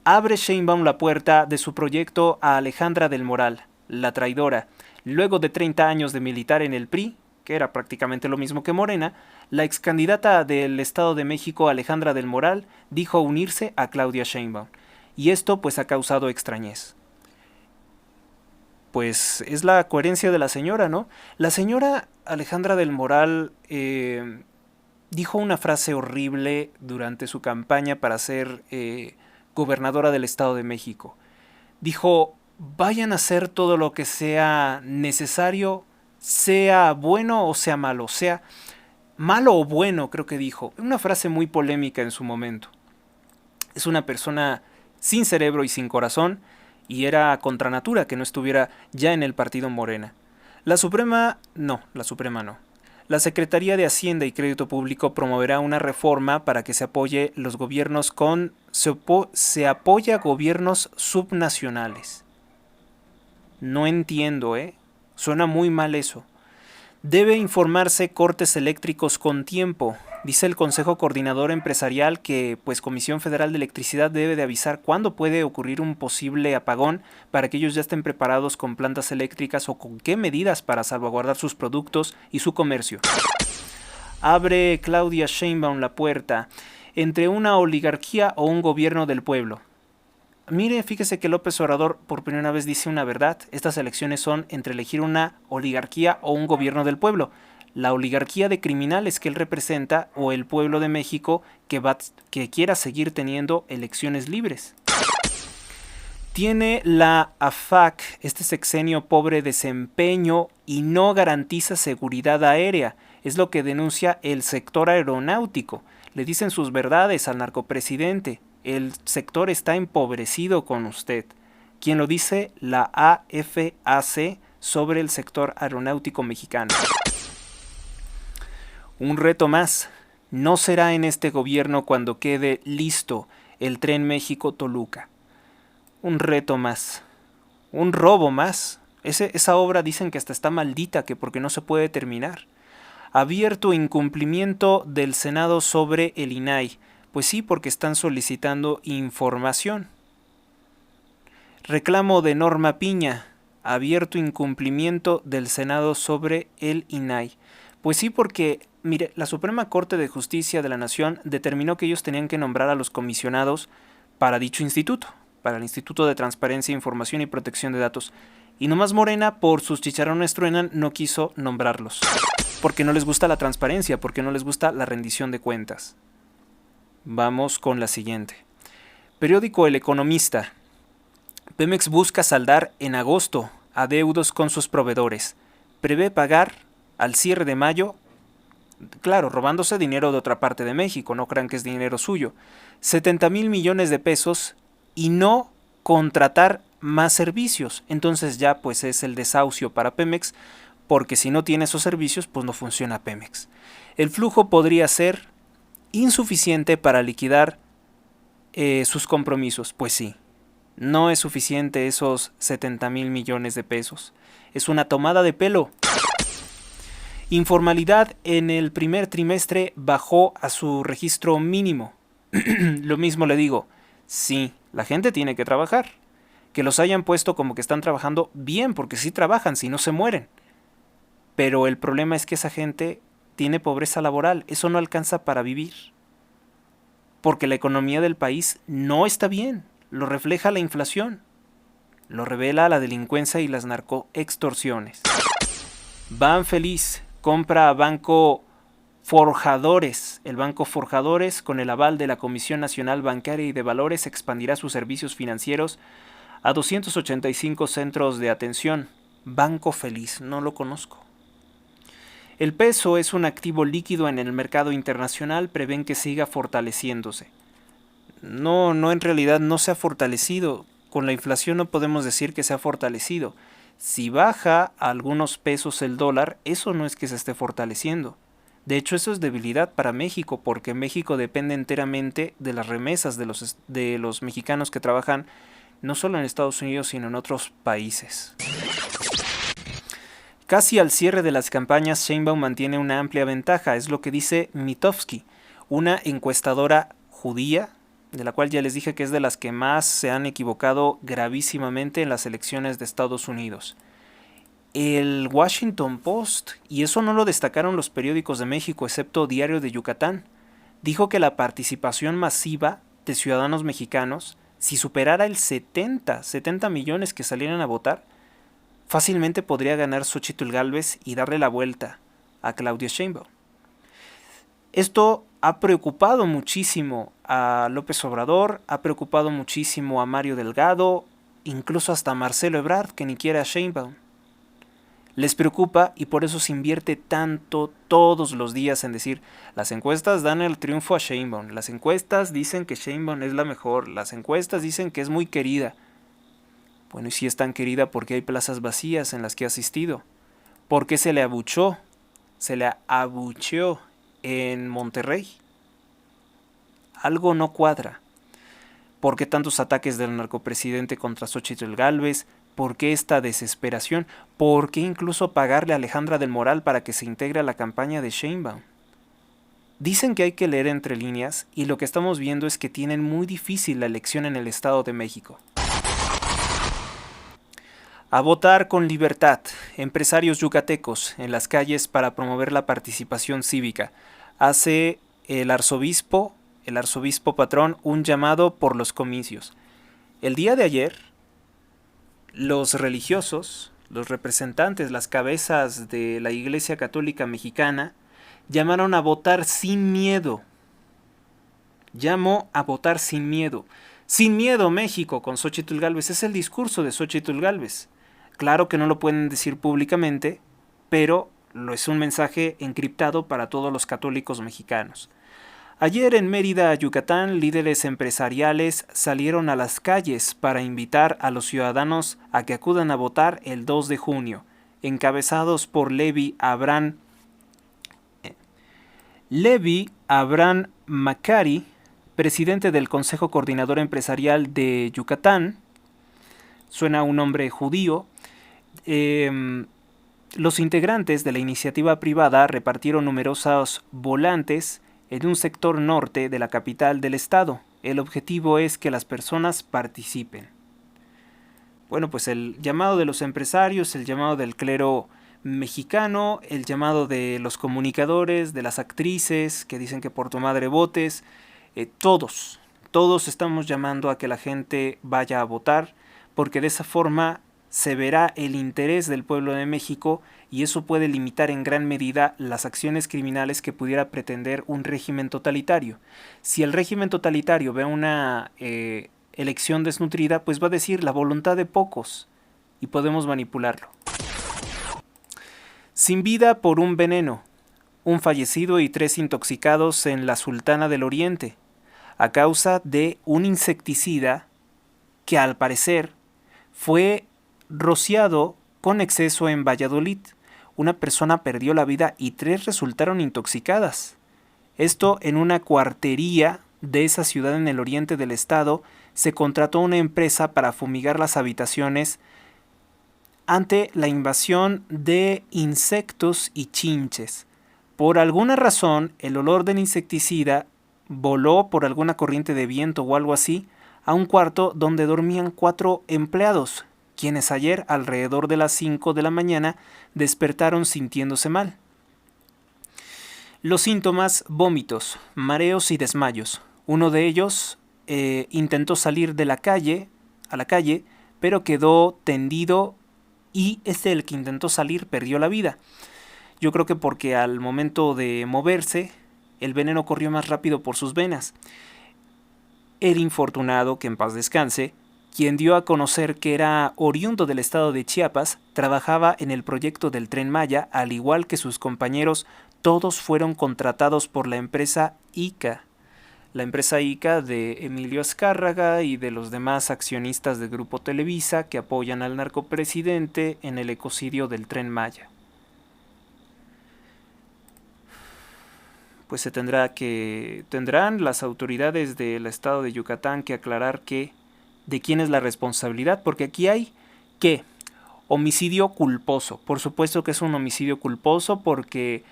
Abre Sheinbaum la puerta de su proyecto a Alejandra del Moral, la traidora. Luego de 30 años de militar en el PRI, que era prácticamente lo mismo que Morena, la excandidata del Estado de México, Alejandra del Moral, dijo unirse a Claudia Sheinbaum. Y esto pues ha causado extrañez. Pues es la coherencia de la señora, ¿no? La señora Alejandra del Moral dijo una frase horrible durante su campaña para ser gobernadora del Estado de México. Dijo, vayan a hacer todo lo que sea necesario, sea bueno o sea malo, sea malo o bueno, creo que dijo. Una frase muy polémica en su momento. Es una persona sin cerebro y sin corazón, y era contra natura que no estuviera ya en el partido Morena. La Suprema no. La Secretaría de Hacienda y Crédito Público promoverá una reforma para que se apoye los gobiernos se apoya a gobiernos subnacionales. No entiendo, Suena muy mal eso. Debe informarse cortes eléctricos con tiempo. Dice el Consejo Coordinador Empresarial que, pues, Comisión Federal de Electricidad debe de avisar cuándo puede ocurrir un posible apagón para que ellos ya estén preparados con plantas eléctricas o con qué medidas para salvaguardar sus productos y su comercio. Abre Claudia Sheinbaum la puerta entre una oligarquía o un gobierno del pueblo. Mire, fíjese que López Obrador por primera vez dice una verdad. Estas elecciones son entre elegir una oligarquía o un gobierno del pueblo. La oligarquía de criminales que él representa o el pueblo de México que quiera seguir teniendo elecciones libres. Tiene la AFAC, este sexenio pobre desempeño y no garantiza seguridad aérea. Es lo que denuncia el sector aeronáutico. Le dicen sus verdades al narcopresidente. El sector está empobrecido con usted. ¿Quién lo dice? La AFAC sobre el sector aeronáutico mexicano. Un reto más. No será en este gobierno cuando quede listo el Tren México-Toluca. Un reto más. Un robo más. Esa obra dicen que hasta está maldita, que porque no se puede terminar. Abierto incumplimiento del Senado sobre el INAI. Pues sí, porque están solicitando información. Reclamo de Norma Piña. Abierto incumplimiento del Senado sobre el INAI. Pues sí, porque, mire, la Suprema Corte de Justicia de la Nación determinó que ellos tenían que nombrar a los comisionados para dicho instituto, para el Instituto de Transparencia, Información y Protección de Datos. Y nomás Morena, por sus chicharrones truenan, no quiso nombrarlos. Porque no les gusta la transparencia, porque no les gusta la rendición de cuentas. Vamos con la siguiente. Periódico El Economista. Pemex busca saldar en agosto adeudos con sus proveedores. Prevé pagar al cierre de mayo, claro, robándose dinero de otra parte de México, no crean que es dinero suyo, 70,000 millones de pesos y no contratar más servicios. Entonces ya pues es el desahucio para Pemex, porque si no tiene esos servicios pues no funciona Pemex. El flujo podría ser insuficiente para liquidar sus compromisos. Pues sí, no es suficiente esos 70,000 millones de pesos. Es una tomada de pelo. Informalidad en el primer trimestre bajó a su registro mínimo. Lo mismo le digo, sí, la gente tiene que trabajar. Que los hayan puesto como que están trabajando bien, porque sí trabajan, si no se mueren. Pero el problema es que esa gente tiene pobreza laboral, eso no alcanza para vivir. Porque la economía del país no está bien, lo refleja la inflación, lo revela la delincuencia y las narcoextorsiones. Banfeliz compra a Banco Forjadores. El Banco Forjadores, con el aval de la Comisión Nacional Bancaria y de Valores, expandirá sus servicios financieros a 285 centros de atención. Banco Feliz, no lo conozco. El peso es un activo líquido en el mercado internacional, prevén que siga fortaleciéndose. No, en realidad no se ha fortalecido. Con la inflación no podemos decir que se ha fortalecido. Si baja a algunos pesos el dólar, eso no es que se esté fortaleciendo. De hecho, eso es debilidad para México, porque México depende enteramente de las remesas de los mexicanos que trabajan no solo en Estados Unidos, sino en otros países. Casi al cierre de las campañas, Sheinbaum mantiene una amplia ventaja, es lo que dice Mitofsky, una encuestadora judía, de la cual ya les dije que es de las que más se han equivocado gravísimamente en las elecciones de Estados Unidos. El Washington Post, y eso no lo destacaron los periódicos de México, excepto Diario de Yucatán, dijo que la participación masiva de ciudadanos mexicanos, si superara el 70 millones que salieran a votar, fácilmente podría ganar Xóchitl Gálvez y darle la vuelta a Claudia Sheinbaum. Esto ha preocupado muchísimo a López Obrador, ha preocupado muchísimo a Mario Delgado, incluso hasta a Marcelo Ebrard, que ni quiere a Sheinbaum. Les preocupa y por eso se invierte tanto todos los días en decir, las encuestas dan el triunfo a Sheinbaum, las encuestas dicen que Sheinbaum es la mejor, las encuestas dicen que es muy querida. Bueno, y si es tan querida, ¿por qué hay plazas vacías en las que ha asistido? ¿Por qué se le abucheó en Monterrey? Algo no cuadra. ¿Por qué tantos ataques del narcopresidente contra Xóchitl Gálvez? ¿Por qué esta desesperación? ¿Por qué incluso pagarle a Alejandra del Moral para que se integre a la campaña de Sheinbaum? Dicen que hay que leer entre líneas y lo que estamos viendo es que tienen muy difícil la elección en el Estado de México. A votar con libertad, empresarios yucatecos en las calles para promover la participación cívica. Hace el arzobispo patrón, un llamado por los comicios. El día de ayer, los religiosos, los representantes, las cabezas de la Iglesia Católica Mexicana, llamaron a votar sin miedo. Llamó a votar sin miedo. Sin miedo México con Xóchitl Gálvez. Es el discurso de Xóchitl Gálvez. Claro que no lo pueden decir públicamente, pero lo es un mensaje encriptado para todos los católicos mexicanos. Ayer en Mérida, Yucatán, líderes empresariales salieron a las calles para invitar a los ciudadanos a que acudan a votar el 2 de junio, encabezados por Levi Abraham Macari, presidente del Consejo Coordinador Empresarial de Yucatán. Suena un nombre judío. Los integrantes de la iniciativa privada repartieron numerosos volantes en un sector norte de la capital del estado. El objetivo es que las personas participen. Bueno, pues el llamado de los empresarios, el llamado del clero mexicano, el llamado de los comunicadores, de las actrices que dicen que por tu madre votes, todos estamos llamando a que la gente vaya a votar, porque de esa forma se verá el interés del pueblo de México y eso puede limitar en gran medida las acciones criminales que pudiera pretender un régimen totalitario. Si el régimen totalitario ve una elección desnutrida, pues va a decir la voluntad de pocos y podemos manipularlo. Sin vida por un veneno, un fallecido y 3 intoxicados en la Sultana del Oriente, a causa de un insecticida que al parecer fue rociado con exceso en Valladolid. Una persona perdió la vida y 3 resultaron intoxicadas. Esto en una cuartería de esa ciudad en el oriente del estado. Se contrató una empresa para fumigar las habitaciones ante la invasión de insectos y chinches. Por alguna razón, el olor del insecticida voló por alguna corriente de viento o algo así a un cuarto donde dormían 4 empleados, quienes ayer alrededor de las 5 de la mañana despertaron sintiéndose mal. Los síntomas: vómitos, mareos y desmayos. Uno de ellos intentó salir a la calle, pero quedó tendido y el que intentó salir perdió la vida. Yo creo que porque al momento de moverse, el veneno corrió más rápido por sus venas. El infortunado, que en paz descanse, quien dio a conocer que era oriundo del estado de Chiapas, trabajaba en el proyecto del Tren Maya, al igual que sus compañeros. Todos fueron contratados por la empresa ICA. La empresa ICA de Emilio Azcárraga y de los demás accionistas de Grupo Televisa que apoyan al narcopresidente en el ecocidio del Tren Maya. Pues tendrán las autoridades del estado de Yucatán que aclarar de quién es la responsabilidad, porque aquí hay homicidio culposo. Por supuesto que es un homicidio culposo, porque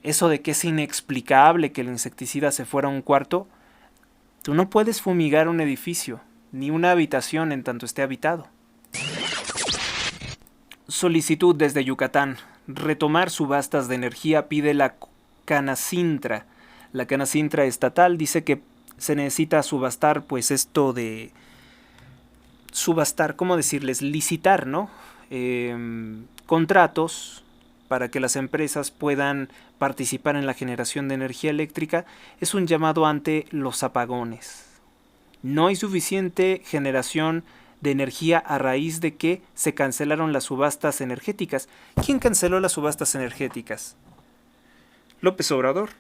eso de que es inexplicable que el insecticida se fuera a un cuarto, tú no puedes fumigar un edificio, ni una habitación en tanto esté habitado. Solicitud desde Yucatán. Retomar subastas de energía pide la Canacintra. La Canacintra estatal dice que se necesita subastar, pues esto de subastar, ¿cómo decirles? Licitar, ¿no? Contratos para que las empresas puedan participar en la generación de energía eléctrica. Es un llamado ante los apagones. No hay suficiente generación de energía a raíz de que se cancelaron las subastas energéticas. ¿Quién canceló las subastas energéticas? López Obrador.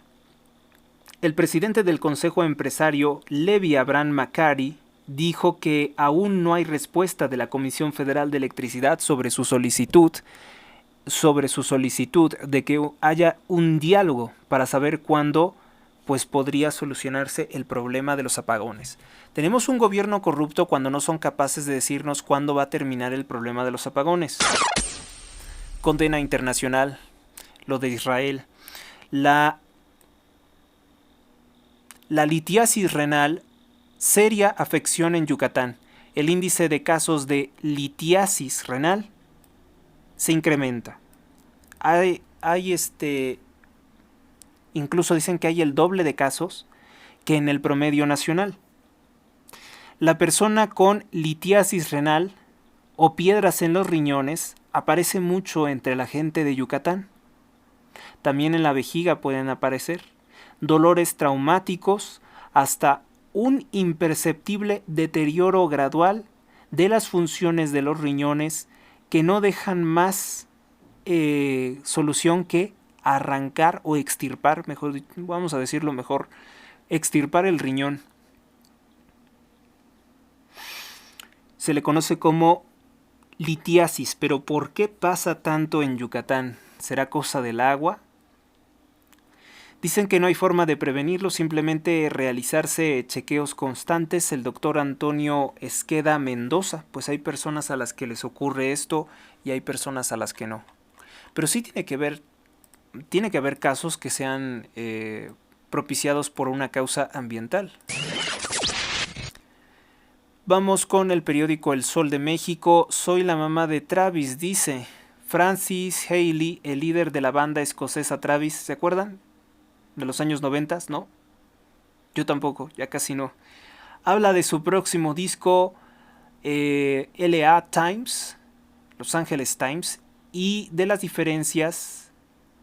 El presidente del Consejo Empresario, Levi Abraham Macari, dijo que aún no hay respuesta de la Comisión Federal de Electricidad sobre su solicitud de que haya un diálogo para saber cuándo pues podría solucionarse el problema de los apagones. Tenemos un gobierno corrupto cuando no son capaces de decirnos cuándo va a terminar el problema de los apagones. Condena internacional, lo de Israel. La litiasis renal, seria afección en Yucatán. El índice de casos de litiasis renal se incrementa. Incluso dicen que hay el doble de casos que en el promedio nacional. La persona con litiasis renal o piedras en los riñones aparece mucho entre la gente de Yucatán. También en la vejiga pueden aparecer dolores traumáticos hasta un imperceptible deterioro gradual de las funciones de los riñones que no dejan más solución que arrancar o extirpar, extirpar el riñón. Se le conoce como litiasis, pero ¿por qué pasa tanto en Yucatán? ¿Será cosa del agua? Dicen que no hay forma de prevenirlo, simplemente realizarse chequeos constantes. El doctor Antonio Esqueda Mendoza, pues hay personas a las que les ocurre esto y hay personas a las que no. Pero sí tiene que haber casos que sean propiciados por una causa ambiental. Vamos con el periódico El Sol de México. Soy la mamá de Travis, dice Francis Haley, el líder de la banda escocesa Travis. ¿Se acuerdan? De los años 90, ¿no? Yo tampoco, ya casi no. Habla de su próximo disco, LA Times. Los Angeles Times, y de las diferencias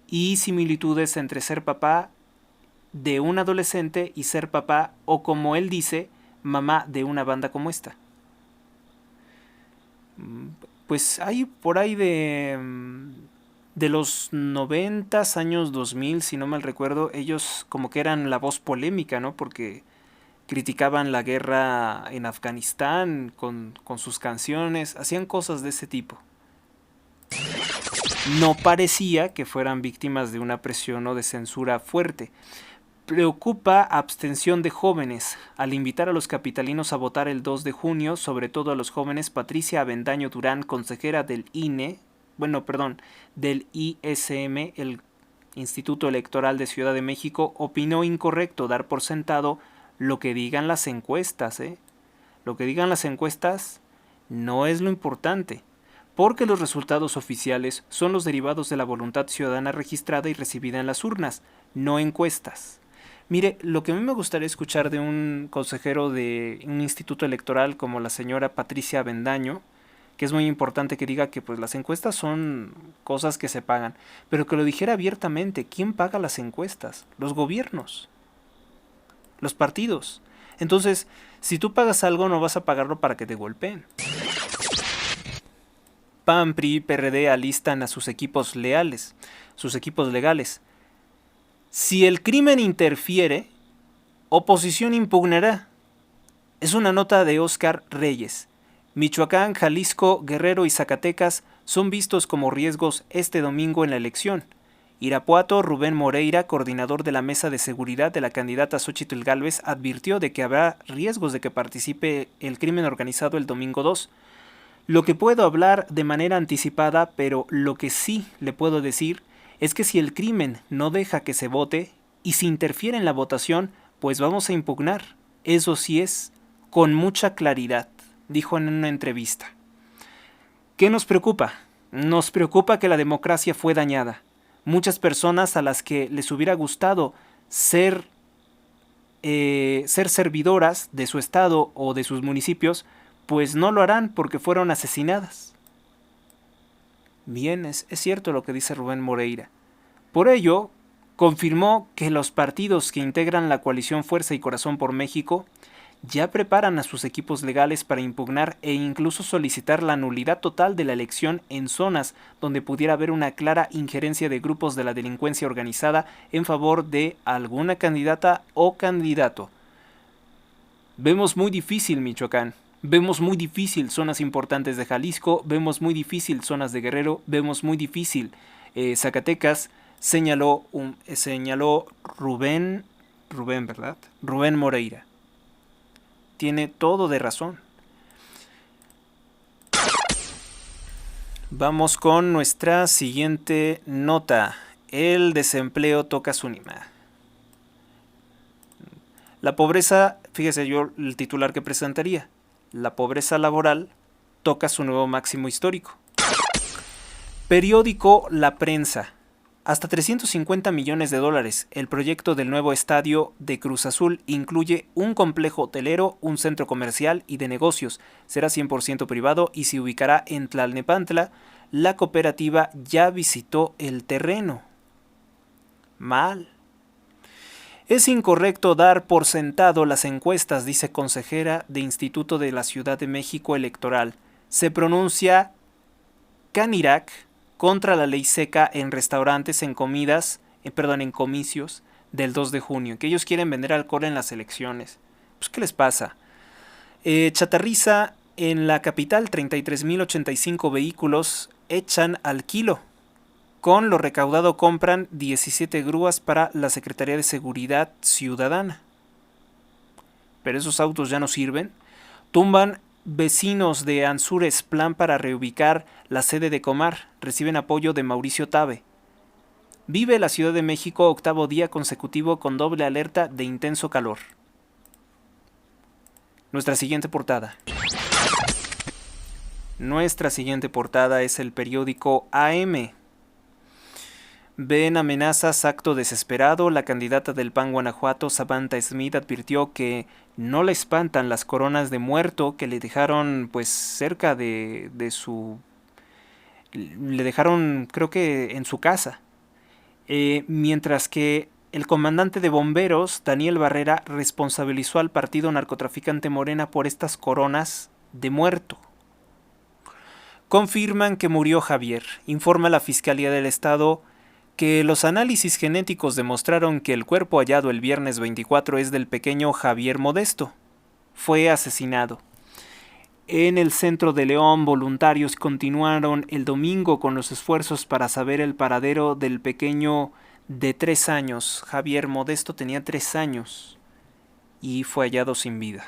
y similitudes entre ser papá de un adolescente y ser papá, o como él dice, mamá de una banda como esta. Pues hay por ahí de los 90 años 2000, si no mal recuerdo, ellos como que eran la voz polémica, ¿no? Porque criticaban la guerra en Afganistán con sus canciones, hacían cosas de ese tipo. No parecía que fueran víctimas de una presión o de censura fuerte. Preocupa abstención de jóvenes. Al invitar a los capitalinos a votar el 2 de junio, sobre todo a los jóvenes, Patricia Avendaño Durán, consejera del del ISM, el Instituto Electoral de Ciudad de México, opinó incorrecto dar por sentado lo que digan las encuestas, Lo que digan las encuestas no es lo importante, porque los resultados oficiales son los derivados de la voluntad ciudadana registrada y recibida en las urnas, no encuestas. Mire, lo que a mí me gustaría escuchar de un consejero de un instituto electoral como la señora Patricia Avendaño, que es muy importante que diga que pues las encuestas son cosas que se pagan, pero que lo dijera abiertamente. ¿Quién paga las encuestas? Los gobiernos, los partidos. Entonces, si tú pagas algo, no vas a pagarlo para que te golpeen. PAN, PRI, PRD alistan a sus equipos legales. Si el crimen interfiere, oposición impugnará. Es una nota de Óscar Reyes. Michoacán, Jalisco, Guerrero y Zacatecas son vistos como riesgos este domingo en la elección. Irapuato, Rubén Moreira, coordinador de la Mesa de Seguridad de la candidata Xóchitl Gálvez, advirtió de que habrá riesgos de que participe el crimen organizado el domingo 2. Lo que puedo hablar de manera anticipada, pero lo que sí le puedo decir es que si el crimen no deja que se vote y si interfiere en la votación, pues vamos a impugnar. Eso sí es, con mucha claridad, dijo en una entrevista. ¿Qué nos preocupa? Nos preocupa que la democracia fue dañada. Muchas personas a las que les hubiera gustado ser servidoras de su estado o de sus municipios, pues no lo harán porque fueron asesinadas. Bien, es cierto lo que dice Rubén Moreira. Por ello, confirmó que los partidos que integran la coalición Fuerza y Corazón por México ya preparan a sus equipos legales para impugnar e incluso solicitar la nulidad total de la elección en zonas donde pudiera haber una clara injerencia de grupos de la delincuencia organizada en favor de alguna candidata o candidato. Vemos muy difícil Michoacán. Vemos muy difícil zonas importantes de Jalisco, vemos muy difícil zonas de Guerrero, vemos muy difícil Zacatecas, señaló Rubén, ¿verdad? Rubén Moreira. Tiene todo de razón. Vamos con nuestra siguiente nota. El desempleo toca su cima. La pobreza, fíjese yo el titular que presentaría. La pobreza laboral toca su nuevo máximo histórico. Periódico La Prensa. Hasta 350 millones de dólares. El proyecto del nuevo estadio de Cruz Azul incluye un complejo hotelero, un centro comercial y de negocios. Será 100% privado y se ubicará en Tlalnepantla. La cooperativa ya visitó el terreno. Mal. Es incorrecto dar por sentado las encuestas, dice consejera de Instituto de la Ciudad de México Electoral. Se pronuncia Canirac contra la ley seca en restaurantes, en comicios del 2 de junio, que ellos quieren vender alcohol en las elecciones. Pues, ¿qué les pasa? Chatarriza en la capital, 33.085 vehículos echan al kilo. Con lo recaudado compran 17 grúas para la Secretaría de Seguridad Ciudadana. Pero esos autos ya no sirven. Tumban vecinos de Anzures plan para reubicar la sede de Comar. Reciben apoyo de Mauricio Tabe. Vive la Ciudad de México 8º día consecutivo con doble alerta de intenso calor. Nuestra siguiente portada. Nuestra siguiente portada es el periódico AM. Ven amenazas, acto desesperado. La candidata del PAN Guanajuato, Samantha Smith, advirtió que no le espantan las coronas de muerto que le dejaron pues cerca de su Le dejaron, creo que en su casa. Mientras que el comandante de bomberos, Daniel Barrera, responsabilizó al partido narcotraficante Morena por estas coronas de muerto. Confirman que murió Javier. Informa la Fiscalía del Estado que los análisis genéticos demostraron que el cuerpo hallado el viernes 24 es del pequeño Javier Modesto. Fue asesinado. En el centro de León, voluntarios continuaron el domingo con los esfuerzos para saber el paradero del pequeño de 3 años. Javier Modesto tenía 3 años y fue hallado sin vida.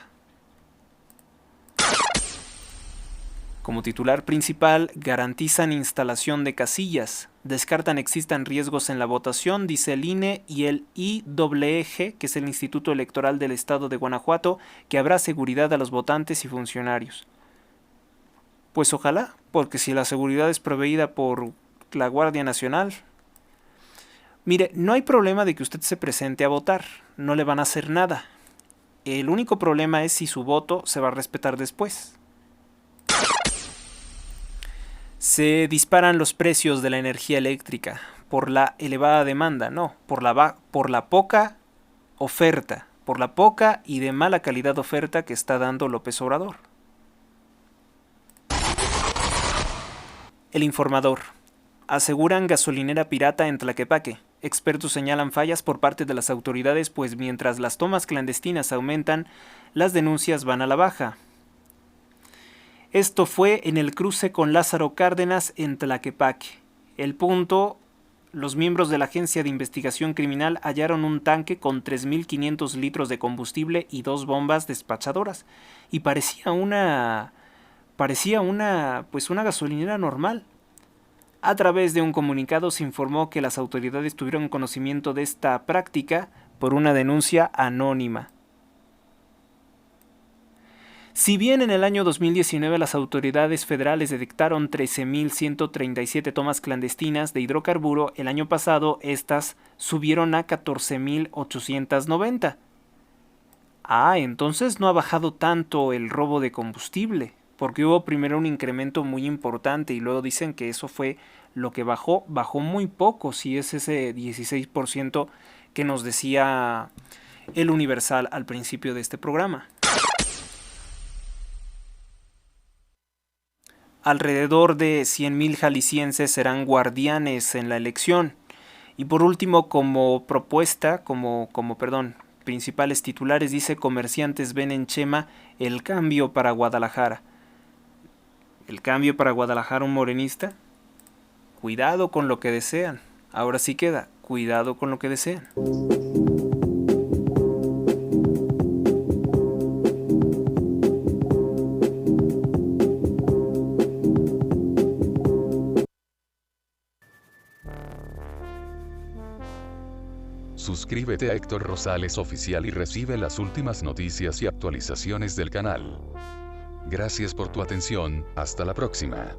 Como titular principal, garantizan instalación de casillas. Descartan existan riesgos en la votación, dice el INE y el IEG, que es el Instituto Electoral del Estado de Guanajuato, que habrá seguridad a los votantes y funcionarios. Pues ojalá, porque si la seguridad es proveída por la Guardia Nacional... Mire, no hay problema de que usted se presente a votar, no le van a hacer nada. El único problema es si su voto se va a respetar después. Se disparan los precios de la energía eléctrica por la elevada demanda, no, por la poca oferta, por la poca y de mala calidad oferta que está dando López Obrador. El Informador. Aseguran gasolinera pirata en Tlaquepaque. Expertos señalan fallas por parte de las autoridades, pues mientras las tomas clandestinas aumentan, las denuncias van a la baja. Esto fue en el cruce con Lázaro Cárdenas en Tlaquepaque. El punto, los miembros de la Agencia de Investigación Criminal hallaron un tanque con 3.500 litros de combustible y 2 bombas despachadoras. Y parecía una gasolinera normal. A través de un comunicado se informó que las autoridades tuvieron conocimiento de esta práctica por una denuncia anónima. Si bien en el año 2019 las autoridades federales detectaron 13.137 tomas clandestinas de hidrocarburo, el año pasado estas subieron a 14.890. Entonces no ha bajado tanto el robo de combustible, porque hubo primero un incremento muy importante y luego dicen que eso fue lo que bajó muy poco, si es ese 16% que nos decía el Universal al principio de este programa. Alrededor de 100.000 jaliscienses serán guardianes en la elección. Y por último, principales titulares, dice: comerciantes ven en Chema el cambio para Guadalajara. ¿El cambio para Guadalajara un morenista? Cuidado con lo que desean. Ahora sí queda, cuidado con lo que desean. Suscríbete a Héctor Rosales Oficial y recibe las últimas noticias y actualizaciones del canal. Gracias por tu atención, hasta la próxima.